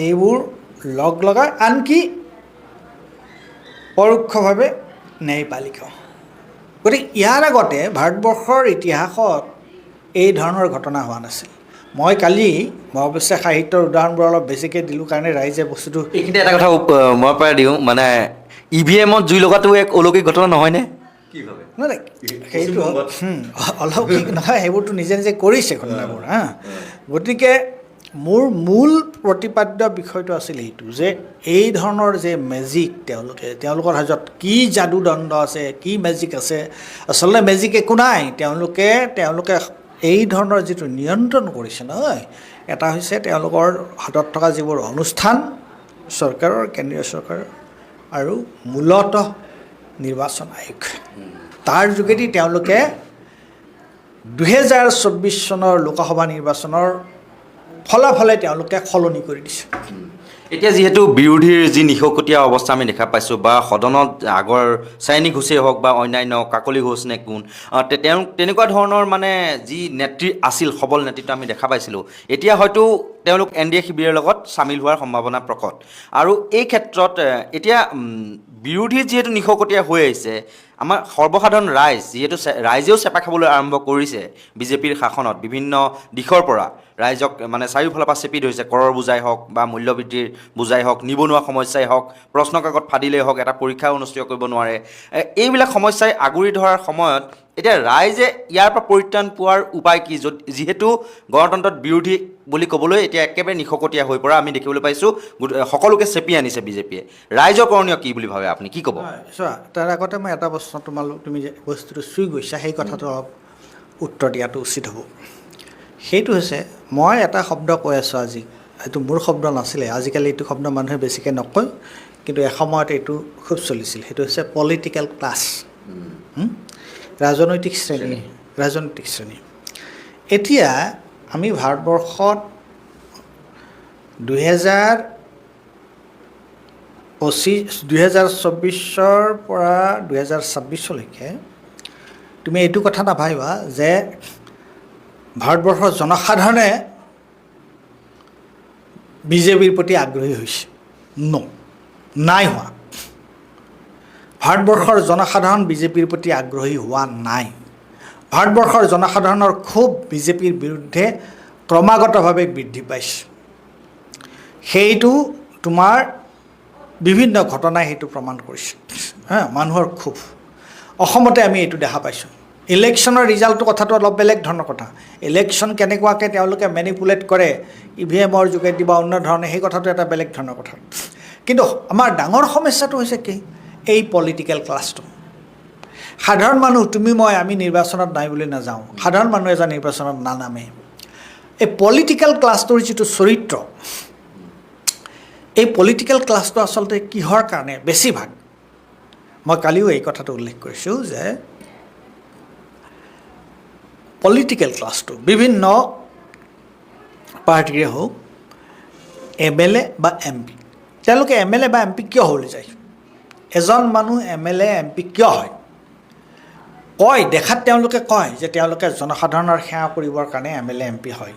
এইবোৰ লগাই আনকি পৰোক্ষভাৱে ন্যায়পালিকাও। গতিকে ইয়াৰ আগতে ভাৰতবৰ্ষৰ ইতিহাসত এই ধৰণৰ ঘটনা হোৱা নাছিল। মই কালি অৱশ্যে সাহিত্যৰ উদাহৰণবোৰ অলপ বেছিকৈ দিলোঁ কাৰণে ৰাইজে বস্তুটো এইখিনিতে এটা কথা মই পৰা দিওঁ, মানে EVM-ত জুই লগাটো এক অলৌকিক ঘটনা নহয়নে? কি ভাবে? নাই সেইটো অলৌকিক নহয়, সেইবোৰতো নিজে নিজে কৰিছে ঘটনাবোৰ হা। গতিকে মোৰ মূল প্ৰতিপাদ্য বিষয়টো আছিল এইটো যে এই ধৰণৰ যে মেজিক তেওঁলোকৰ হাজত কি যাদু দণ্ড আছে, কি মেজিক আছে, আচলতে মেজিক একো নাই। তেওঁলোকে এই ধৰণৰ যিটো নিয়ন্ত্ৰণ কৰিছে নহয়, এটা হৈছে তেওঁলোকৰ হাতত থকা যিবোৰ অনুষ্ঠান চৰকাৰৰ, কেন্দ্ৰীয় চৰকাৰৰ, আৰু মূলতঃ নিৰ্বাচন আয়োগ, তাৰ যোগেদি তেওঁলোকে 2024 চনৰ লোকসভা নিৰ্বাচনৰ ফলাফলে তেওঁলোকে সলনি কৰি দিছে। এতিয়া যিহেতু বিৰোধীৰ যি নিশকতীয়া অৱস্থা আমি দেখা পাইছোঁ, বা সদনত আগৰ চাইনী ঘোষেই হওক বা অন্যান্য কাকলি ঘোষ নে কোন, তেনেকুৱা ধৰণৰ মানে যি নেত্ৰী আছিল, সবল নেতৃত্ব আমি দেখা পাইছিলোঁ, এতিয়া হয়তো তেওঁলোক NDA শিবিৰৰ লগত চামিল হোৱাৰ সম্ভাৱনা প্ৰকট। আৰু এই ক্ষেত্ৰত এতিয়া বিৰোধী যিহেতু নিশকতীয়া হৈ আহিছে, আমাৰ সৰ্বসাধাৰণ ৰাইজ যিহেতু ৰাইজেও চেপা খাবলৈ আৰম্ভ কৰিছে বিজেপিৰ শাসনত, বিভিন্ন দিশৰ পৰা ৰাইজক মানে চাৰিওফালৰ পৰা চেপি ধৰিছে, কৰৰ বোজাই হওক বা মূল্যবৃদ্ধিৰ বোজাই হওক, নিবনুৱা সমস্যাই হওক, প্ৰশ্ন কাকত ফাদিলেই হওক, এটা পৰীক্ষা অনুষ্ঠিত কৰিব নোৱাৰে, এইবিলাক সমস্যাই আগুৰি ধৰাৰ সময়ত এতিয়া ৰাইজে ইয়াৰ পৰা পৰিত্ৰাণ পোৱাৰ উপায় কি? যিহেতু গণতন্ত্ৰত বিৰোধী বুলি ক'বলৈ এতিয়া একেবাৰে নিশকতীয়া হৈ পৰা আমি দেখিবলৈ পাইছোঁ, সকলোকে চেপি আনিছে বিজেপিয়ে। ৰাইজৰ কৰণীয় কি বুলি ভাবে আপুনি, কি ক'ব? চোৱা, তাৰ আগতে মই এটা প্ৰশ্ন তুমি যে বস্তুটো চুই গৈছা, সেই কথাটো অলপ উত্তৰ দিয়াটো উচিত হ'ব। সেইটো হৈছে, মই এটা শব্দ কৈ আছোঁ আজি, এইটো মোৰ শব্দ নাছিলে, আজিকালি এইটো শব্দ মানুহে বেছিকৈ নকয়, কিন্তু এসময়ত এইটো খুব চলিছিল। সেইটো হৈছে পলিটিকেল ক্লাছ, ৰাজনৈতিক শ্ৰেণী। এতিয়া আমি ভাৰতবৰ্ষত 2024 পৰা 2026লৈকে তুমি এইটো কথা নাভাবিবা যে ভাৰতবৰ্ষৰ জনসাধাৰণে বিজেপিৰ প্ৰতি আগ্ৰহী হৈছে। নাই হোৱা। ভাৰতবৰ্ষৰ জনসাধাৰণ বিজেপিৰ প্ৰতি আগ্ৰহী হোৱা নাই। ভাৰতবৰ্ষৰ জনসাধাৰণৰ ক্ষোভ বিজেপিৰ বিৰুদ্ধে ক্ৰমাগতভাৱে বৃদ্ধি পাইছে। সেইটো তোমাৰ বিভিন্ন ঘটনাই সেইটো প্ৰমাণ কৰিছে। মানুহৰ ক্ষোভ অসমতে আমি এইটো দেখা পাইছোঁ। ইলেকশ্যনৰ ৰিজাল্টৰ কথাটো অলপ বেলেগ ধৰণৰ কথা। ইলেকশ্যন কেনেকুৱাকৈ তেওঁলোকে মেনিপুলেট কৰে EVM-ৰ যোগেদি বা অন্য ধৰণে, সেই কথাটো এটা বেলেগ ধৰণৰ কথা। কিন্তু আমাৰ ডাঙৰ সমস্যাটো হৈছে কি? এই পলিটিকেল ক্লাছটো। সাধাৰণ মানুহ, তুমি মই, আমি নিৰ্বাচনত নাই বুলি নাযাওঁ, সাধাৰণ মানুহ এজন নিৰ্বাচনত নানামে। এই পলিটিকেল ক্লাছটোৰ যিটো চৰিত্ৰ, এই পলিটিকেল ক্লাছটো আচলতে কিহৰ কাৰণে বেছিভাগ, মই কালিও এই কথাটো উল্লেখ কৰিছোঁ যে পলিটিকেল ক্লাছটো বিভিন্ন পাৰ্টিৰে হওক, MLA বা MP, তেওঁলোকে MLA বা MP কিয় হ'বলৈ যায়? এজন মানুহ MLA MP কিয় হয়? কয়, দেখাত তেওঁলোকে কয় যে তেওঁলোকে জনসাধাৰণৰ সেৱা কৰিবৰ কাৰণে MLA MP হয়,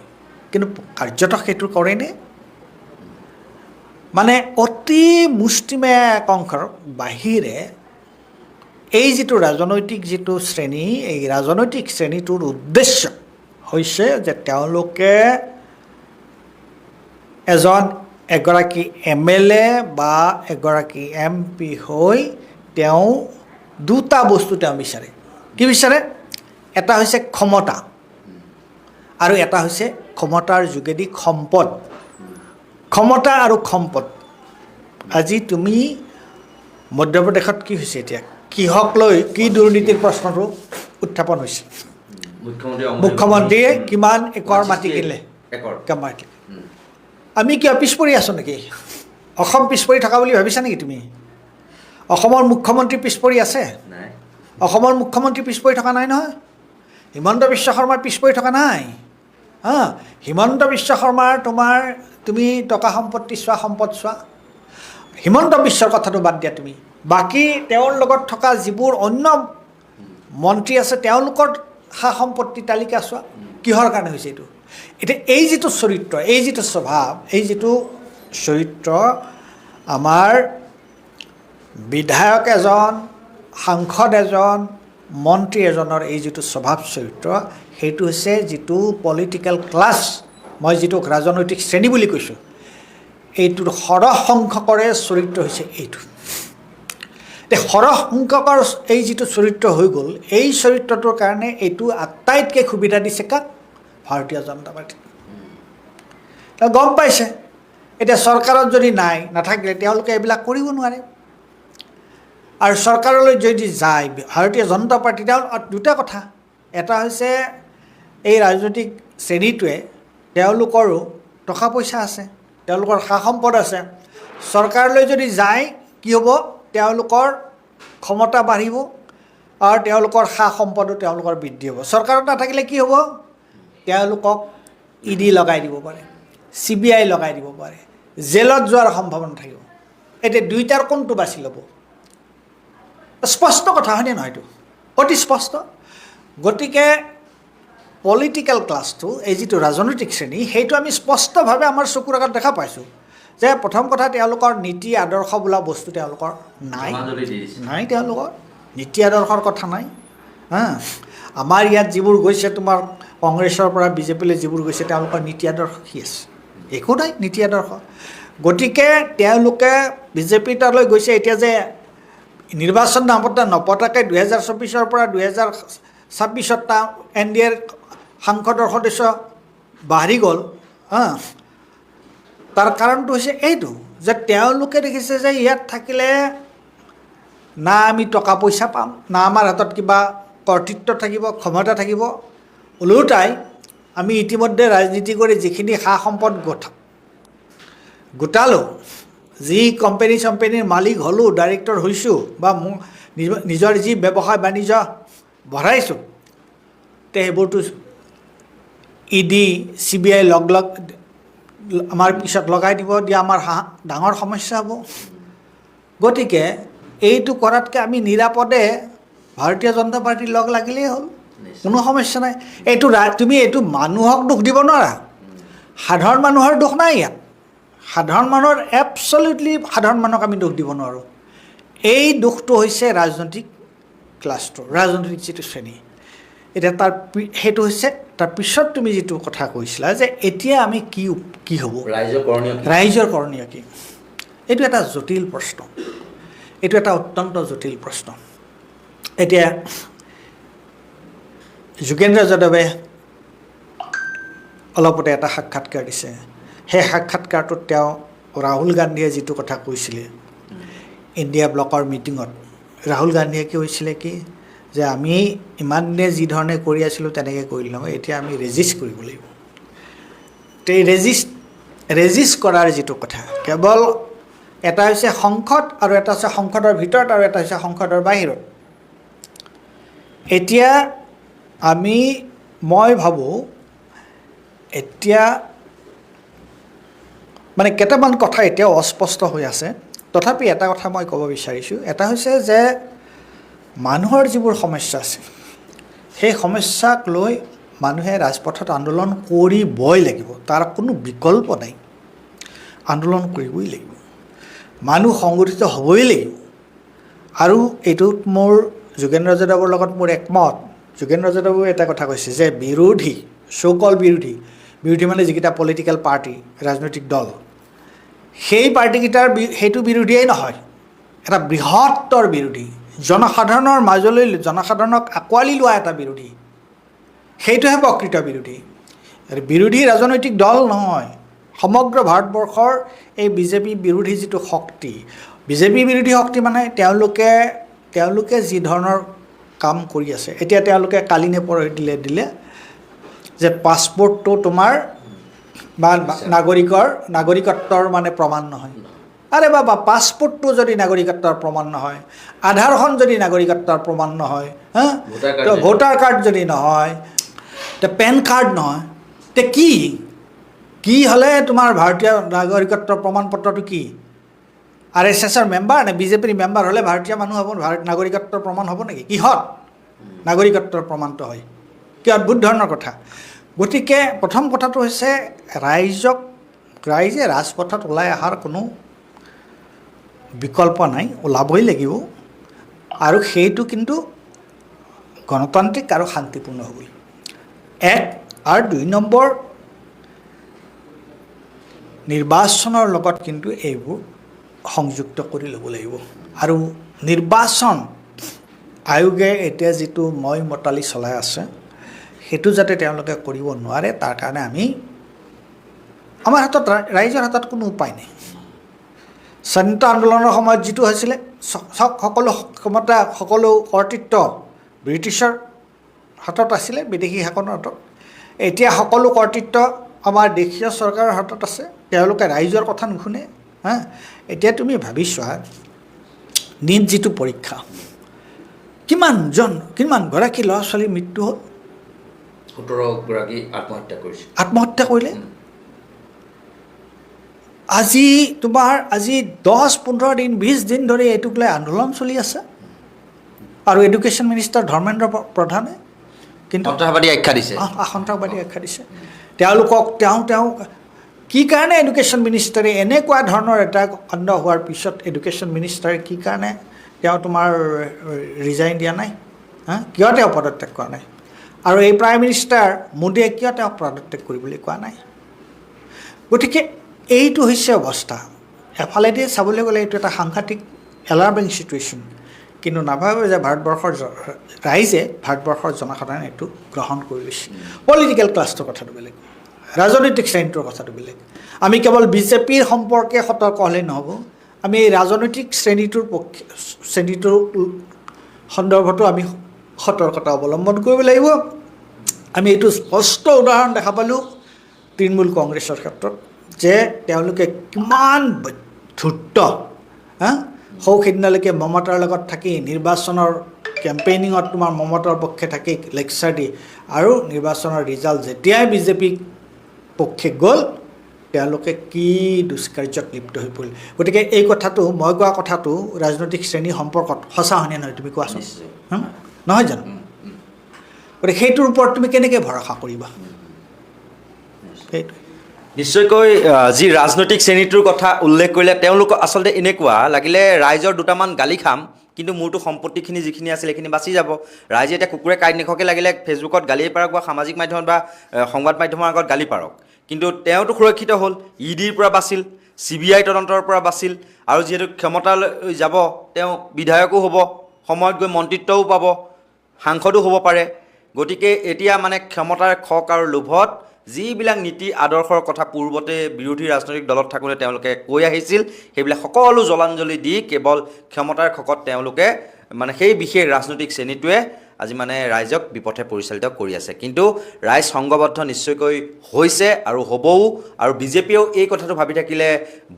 কিন্তু কাৰ্যতঃ সেইটো কৰেনে? মানে অতি মুষ্টিমেয় অংশৰ বাহিৰে এই যিটো ৰাজনৈতিক যিটো শ্ৰেণী, এই ৰাজনৈতিক শ্ৰেণীটোৰ উদ্দেশ্য হৈছে যে তেওঁলোকে এগৰাকী MLA বা এগৰাকী MP হৈ তেওঁ দুটা বস্তু তেওঁ বিচাৰে। কি বিচাৰে? এটা হৈছে ক্ষমতা, আৰু এটা হৈছে ক্ষমতাৰ যোগেদি সম্পদ। ক্ষমতা আৰু সম্পদ। আজি তুমি মধ্যপ্ৰদেশত কি হৈছে, এতিয়া কিহক লৈ কি দুৰ্নীতিৰ প্ৰশ্নটো উত্থাপন হৈছে? মুখ্যমন্ত্ৰীয়ে কিমান একৰ মাটি কিনিলে? আমি কিয় পিছ পৰি আছোঁ নেকি? অসম পিছ পৰি থকা বুলি ভাবিছা নেকি তুমি? অসমৰ মুখ্যমন্ত্ৰী পিছ পৰি আছে? অসমৰ মুখ্যমন্ত্ৰী পিছ পৰি থকা নাই নহয়। হিমন্ত বিশ্ব শৰ্মাৰ পিছ পৰি থকা নাই। হিমন্ত বিশ্ব শৰ্মাৰ তুমি টকা সম্পত্তি চোৱা, সম্পদ চোৱা। হিমন্ত বিশ্বৰ কথাটো বাদ দিয়া তুমি, বাকী তেওঁৰ লগত থকা যিবোৰ অন্য মন্ত্ৰী আছে তেওঁলোকৰ সা সম্পত্তি তালিকা চোৱা। কিহৰ কাৰণে হৈছে এইটো? এতিয়া এই যিটো চৰিত্ৰ, এই যিটো স্বভাৱ, এই যিটো চৰিত্ৰ আমাৰ বিধায়ক এজন, সাংসদ এজন, মন্ত্ৰী এজনৰ এই যিটো স্বভাৱ চৰিত্ৰ, সেইটো হৈছে যিটো পলিটিকেল ক্লাছ, মই যিটোক ৰাজনৈতিক শ্ৰেণী বুলি কৈছোঁ, এইটোৰ সৰহ সংখ্যকৰে চৰিত্ৰ হৈছে এইটো। সৰহ সংখ্যকৰ এই যিটো চৰিত্ৰ হৈ গ'ল, এই চৰিত্ৰটোৰ কাৰণে এইটো আটাইতকৈ সুবিধা দিছে কাক? ভাৰতীয় জনতা পাৰ্টী। গম পাইছে এতিয়া চৰকাৰত যদি নাথাকিলে তেওঁলোকে এইবিলাক কৰিব নোৱাৰে। আৰু চৰকাৰলৈ যদি যায় ভাৰতীয় জনতা পাৰ্টী, দুটা কথা, এটা হৈছে এই ৰাজনৈতিক শ্ৰেণীটোৱে তেওঁলোকৰো টকা পইচা আছে, তেওঁলোকৰ সা সম্পদ আছে। চৰকাৰলৈ যদি যায় কি হ'ব? তেওঁলোকৰ ক্ষমতা বাঢ়িব আৰু তেওঁলোকৰ সা সম্পদো তেওঁলোকৰ বৃদ্ধি হ'ব। চৰকাৰত নাথাকিলে কি হ'ব? তেওঁলোকক ইডি লগাই দিব পাৰে, CBI লগাই দিব পাৰে, জেলত যোৱাৰ সম্ভাৱনা থাকিব। এতিয়া দুইটাৰ কোনটো বাছি ল'ব? স্পষ্ট কথা হয়নে নহয়? এইটো অতি স্পষ্ট। গতিকে পলিটিকেল ক্লাছটো, এই যিটো ৰাজনৈতিক শ্ৰেণী, সেইটো আমি স্পষ্টভাৱে আমাৰ চকুৰ আগত দেখা পাইছোঁ যে প্ৰথম কথা তেওঁলোকৰ নীতি আদৰ্শ বোলা বস্তু তেওঁলোকৰ নাই। তেওঁলোকৰ নীতি আদৰ্শৰ কথা নাই। আমাৰ ইয়াত যিবোৰ গৈছে তোমাৰ কংগ্ৰেছৰ পৰা বিজেপিলৈ যিবোৰ গৈছে, তেওঁলোকৰ নীতি আদৰ্শ কি আছে? একো নাই নীতি আদৰ্শ। গতিকে তেওঁলোকে বিজেপি তালৈ গৈছে। এতিয়া যে নিৰ্বাচন নপতাকৈ 2024 পৰা 2026 NDAৰ সাংসদৰ সদস্য বাঢ়ি গ'ল। তাৰ কাৰণটো হৈছে এইটো যে তেওঁলোকে দেখিছে যে ইয়াত থাকিলে না আমি টকা পইচা পাম, না আমাৰ হাতত কিবা কৰ্তৃত্ব থাকিব, ক্ষমতা থাকিব। ওলোটাই আমি ইতিমধ্যে ৰাজনীতি কৰি যিখিনি সা সম্পদ গোটালোঁ, যি কোম্পানীৰ মালিক হ'লোঁ, ডাইৰেক্টৰ হৈছোঁ, বা নিজৰ যি ব্যৱসায় বাণিজ্য বঢ়াইছোঁ, সেইবোৰতো ইডি CBI আমাৰ পিছত লগাই দিব দিয়া আমাৰ ডাঙৰ সমস্যা হ'ব। গতিকে এইটো কৰাতকৈ আমি নিৰাপদে ভাৰতীয় জনতা পাৰ্টীৰ লগ লাগিলেই হ'ল, কোনো সমস্যা নাই। তুমি এইটো মানুহক দোষ দিব নোৱাৰা। সাধাৰণ মানুহৰ দোষ নাই ইয়াত। সাধাৰণ মানুহৰ এবছলিউটলি সাধাৰণ মানুহক আমি দোষ দিব নোৱাৰোঁ। এই দোষটো হৈছে ৰাজনৈতিক ক্লাছটো, ৰাজনৈতিক যিটো শ্ৰেণী। এতিয়া সেইটো হৈছে তাৰ পিছত তুমি যিটো কথা কৈছিলা যে এতিয়া আমি কি হ'ব, ৰাইজৰ কৰণীয় কি? এইটো এটা জটিল প্ৰশ্ন, এইটো এটা অত্যন্ত জটিল প্ৰশ্ন। এতিয়া যোগেন্দ্ৰ যাদৱে অলপতে এটা সাক্ষাৎকাৰ দিছে। সেই সাক্ষাৎকাৰটোত তেওঁ ৰাহুল গান্ধীয়ে যিটো কথা কৈছিলে ইণ্ডিয়া ব্লকৰ মিটিঙত, ৰাহুল গান্ধীয়ে কি হৈছিলে কি যে আমি ইমান দিনে যি ধৰণে কৰি আছিলোঁ তেনেকৈ কৰি লওঁ, এতিয়া আমি ৰেজিষ্ট কৰিব লাগিব। এই ৰেজিষ্ট কৰাৰ যিটো কথা, কেৱল এটা হৈছে সংসদ আৰু এটা হৈছে সংসদৰ ভিতৰত আৰু এটা হৈছে সংসদৰ বাহিৰত। এতিয়া মই ভাবোঁ এতিয়া মানে কেইটামান কথা এতিয়াও অস্পষ্ট হৈ আছে। তথাপি এটা কথা মই ক'ব বিচাৰিছোঁ, এটা হৈছে যে মানুহৰ যিবোৰ সমস্যা আছে, সেই সমস্যাক লৈ মানুহে ৰাজপথত আন্দোলন কৰিবই লাগিব, তাৰ কোনো বিকল্প নাই। আন্দোলন কৰিবই লাগিব, মানুহ সংগঠিত হ'বই লাগিব। আৰু এইটোত মোৰ যোগেন্দ্ৰ যাদৱৰ লগত মোৰ একমত। যোগেন্দ্ৰ যাদৱেও এটা কথা কৈছে যে বিৰোধী মানে যিকেইটা পলিটিকেল পাৰ্টি, ৰাজনৈতিক দল, সেই পাৰ্টিকেইটাৰ সেইটো বিৰোধীয়েই নহয়, এটা বৃহত্তৰ বিৰোধী, জনসাধাৰণৰ মাজলৈ জনসাধাৰণক আঁকোৱালি লোৱা এটা বিৰোধী, সেইটোহে প্ৰকৃত বিৰোধী ৰাজনৈতিক দল নহয়। সমগ্ৰ ভাৰতবৰ্ষৰ এই বিজেপি বিৰোধী যিটো শক্তি, বিজেপি বিৰোধী শক্তি মানে তেওঁলোকে যি ধৰণৰ কাম কৰি আছে। এতিয়া তেওঁলোকে কালি নে পৰহি দিলে যে পাছপৰ্টটো তোমাৰ বা নাগৰিকত্বৰ মানে প্ৰমাণ নহয়। আৰে বাবা, পাছপৰ্টটো যদি নাগৰিকত্বৰ প্ৰমাণ নহয়, আধাৰখন যদি নাগৰিকত্বৰ প্ৰমাণ নহয়, ভোটাৰ কাৰ্ড যদি নহয়, পেন কাৰ্ড নহয়, তে কি হ'লে তোমাৰ ভাৰতীয় নাগৰিকত্বৰ প্ৰমাণ পত্ৰটো কি? RSSৰ মেম্বাৰ নে বিজেপিৰ মেম্বাৰ হ'লে ভাৰতীয় মানুহ হ'ব, নাগৰিকত্বৰ প্ৰমাণ হ'ব নেকি? কিহত নাগৰিকত্বৰ প্ৰমাণটো হয়? কি অদ্ভুত ধৰণৰ কথা। গতিকে প্ৰথম কথাটো হৈছে ৰাইজে ৰাজপথত ওলাই অহাৰ কোনো বিকল্প নাই, ওলাবই লাগিব। আৰু সেইটো কিন্তু গণতান্ত্ৰিক আৰু শান্তিপূৰ্ণ হ'ব। 1 আৰু 2 নম্বৰ, নিৰ্বাচনৰ লগত কিন্তু এইবোৰ সংযুক্ত কৰি ল'ব লাগিব। আৰু নিৰ্বাচন আয়োগে এতিয়া যিটো মতালি চলাই আছে, সেইটো যাতে তেওঁলোকে কৰিব নোৱাৰে, তাৰ কাৰণে আমাৰ হাতত, ৰাইজৰ হাতত কোনো উপায় নাই। স্বাধীনতা আন্দোলনৰ সময়ত যিটো হৈছিলে, সকলো ক্ষমতা, সকলো কৰ্তৃত্ব ব্ৰিটিছৰ হাতত আছিলে, বিদেশী শাসনৰ হাতত। এতিয়া সকলো কৰ্তৃত্ব আমাৰ দেশীয় চৰকাৰৰ হাতত আছে, তেওঁলোকে ৰাইজৰ কথা নুশুনে। এতিয়া তুমি ভাবি চোৱা, নিট যিটো পৰীক্ষা, কিমানগৰাকী ল'ৰা ছোৱালীৰ মৃত্যু হ'ল? 17গৰাকী আত্মহত্যা কৰিলে। আজি 10-15 দিন 20 দিন ধৰি এইটোক লৈ আন্দোলন চলি আছে। আৰু এডুকেশ্যন মিনিষ্টাৰ ধৰ্মেন্দ্ৰ প্ৰধানে কিন্তু সন্ত্ৰাসবাদী আখ্যা দিছে। সন্ত্ৰাসবাদী আখ্যা দিছে। তেওঁলোকক তেওঁ কি কাৰণে এডুকেশ্যন মিনিষ্টাৰে এনেকুৱা ধৰণৰ এটা কাণ্ড হোৱাৰ পিছত এডুকেশ্যন মিনিষ্টাৰে কি কাৰণে তোমাৰ ৰিজাইন দিয়া নাই? কিয় তেওঁ পদত্যাগ কৰা নাই? আৰু এই প্ৰাইম মিনিষ্টাৰ মোদীয়ে কিয় তেওঁক পদত্যাগ কৰিবলৈ কোৱা নাই? গতিকে এইটো হৈছে অৱস্থা। এফালেদি চাবলৈ গ'লে এইটো এটা সাংঘাতিক এলাৰ্মিং চিটুৱেশ্যন। কিন্তু নাভাবে যে ভাৰতবৰ্ষৰ ৰাইজে, ভাৰতবৰ্ষৰ জনসাধাৰণে এইটো গ্ৰহণ কৰি লৈছে। পলিটিকেল ক্লাছটোৰ কথাটো বেলেগ, ৰাজনৈতিক শ্ৰেণীটোৰ কথাটো বেলেগ। আমি কেৱল বিজেপিৰ সম্পৰ্কে সতৰ্ক হ'লেই নহ'ব, আমি এই ৰাজনৈতিক শ্ৰেণীটোৰ সন্দৰ্ভতো আমি সতৰ্কতা অৱলম্বন কৰিব লাগিব। আমি এইটো স্পষ্ট উদাহৰণ দেখা পালোঁ তৃণমূল কংগ্ৰেছৰ ক্ষেত্ৰত, যে তেওঁলোকে কিমান ধূৰ্ত। সেইদিনালৈকে মমতাৰ লগত থাকি নিৰ্বাচনৰ কেম্পেইনিঙত তোমাৰ মমতাৰ পক্ষে থাকি লেকচাৰ দি, আৰু নিৰ্বাচনৰ ৰিজাল্ট যেতিয়াই বিজেপিৰ পক্ষে গ'ল, তেওঁলোকে কি দুষ্কাৰ্যত লিপ্ত হৈ পৰিল। গতিকে এই কথাটো, মই কোৱা কথাটো ৰাজনৈতিক শ্ৰেণী সম্পৰ্কত সঁচা হয়নে নহয় তুমি কোৱাচোন? নহয় জানো? গতিকে সেইটোৰ ওপৰত তুমি কেনেকৈ ভৰসা কৰিবা? সেইটো নিশ্চয়কৈ যি ৰাজনৈতিক শ্ৰেণীটোৰ কথা উল্লেখ কৰিলে, তেওঁলোক আচলতে এনেকুৱা, লাগিলে ৰাইজৰ দুটামান গালি খাম, কিন্তু মোৰতো সম্পত্তিখিনি যিখিনি আছিলে সেইখিনি বাচি যাব। ৰাইজে এতিয়া কুকুৰে কাঁইট নিখকে লাগিলে ফেচবুকত গালিয়ে পাৰক বা সামাজিক মাধ্যমত বা সংবাদ মাধ্যমৰ আগত গালি পাৰক, কিন্তু তেওঁতো সুৰক্ষিত হ'ল, ইডিৰ পৰা বাচিল, CBI তদন্তৰ পৰা বাচিল, আৰু যিহেতু ক্ষমতালৈ যাব, তেওঁ বিধায়কো হ'ব, সময়ত গৈ মন্ত্ৰিত্বও পাব, সাংসদো হ'ব পাৰে। গতিকে এতিয়া মানে ক্ষমতাৰ খক আৰু লোভত যিবিলাক নীতি আদৰ্শৰ কথা পূৰ্বতে বিৰোধী ৰাজনৈতিক দলত থাকোঁতে তেওঁলোকে কৈ আহিছিল, সেইবিলাক সকলো জলাঞ্জলি দি কেৱল ক্ষমতাৰ খকত তেওঁলোকে মানে সেই বিশেষ ৰাজনৈতিক শ্ৰেণীটোৱে আজি মানে ৰাইজক বিপথে পৰিচালিত কৰি আছে। কিন্তু ৰাইজ সংঘবদ্ধ নিশ্চয়কৈ হৈছে আৰু হ'বও। আৰু বিজেপিয়েও এই কথাটো ভাবি থাকিলে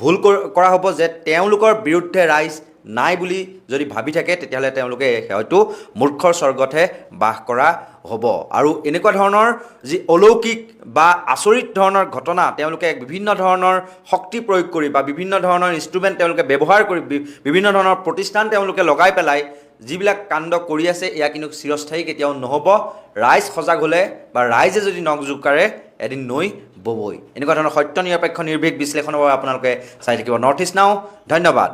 ভুল কৰা হ'ব, যে তেওঁলোকৰ বিৰুদ্ধে ৰাইজ নাই বুলি যদি ভাবি থাকে, তেতিয়াহ'লে তেওঁলোকে হয়তো মূৰ্খৰ স্বৰ্গতহে বাস কৰা হ'ব। আৰু এনেকুৱা ধৰণৰ যি অলৌকিক বা আচৰিত ধৰণৰ ঘটনা তেওঁলোকে বিভিন্ন ধৰণৰ শক্তি প্ৰয়োগ কৰি বা বিভিন্ন ধৰণৰ ইনষ্ট্ৰুমেণ্ট তেওঁলোকে ব্যৱহাৰ কৰি, বিভিন্ন ধৰণৰ প্ৰতিষ্ঠান তেওঁলোকে লগাই পেলাই যিবিলাক কাণ্ড কৰি আছে, এয়া কিন্তু চিৰস্থায়ী কেতিয়াও নহ'ব। ৰাইজ সজাগ হ'লে বা ৰাইজে যদি নখ জোকাৰে, এদিন নৈ ববই। এনেকুৱা ধৰণৰ সত্য নিৰপেক্ষ নিৰ্ভীক বিশ্লেষণৰ বাবে আপোনালোকে চাই থাকিব নৰ্থ ইষ্ট নাও। ধন্যবাদ।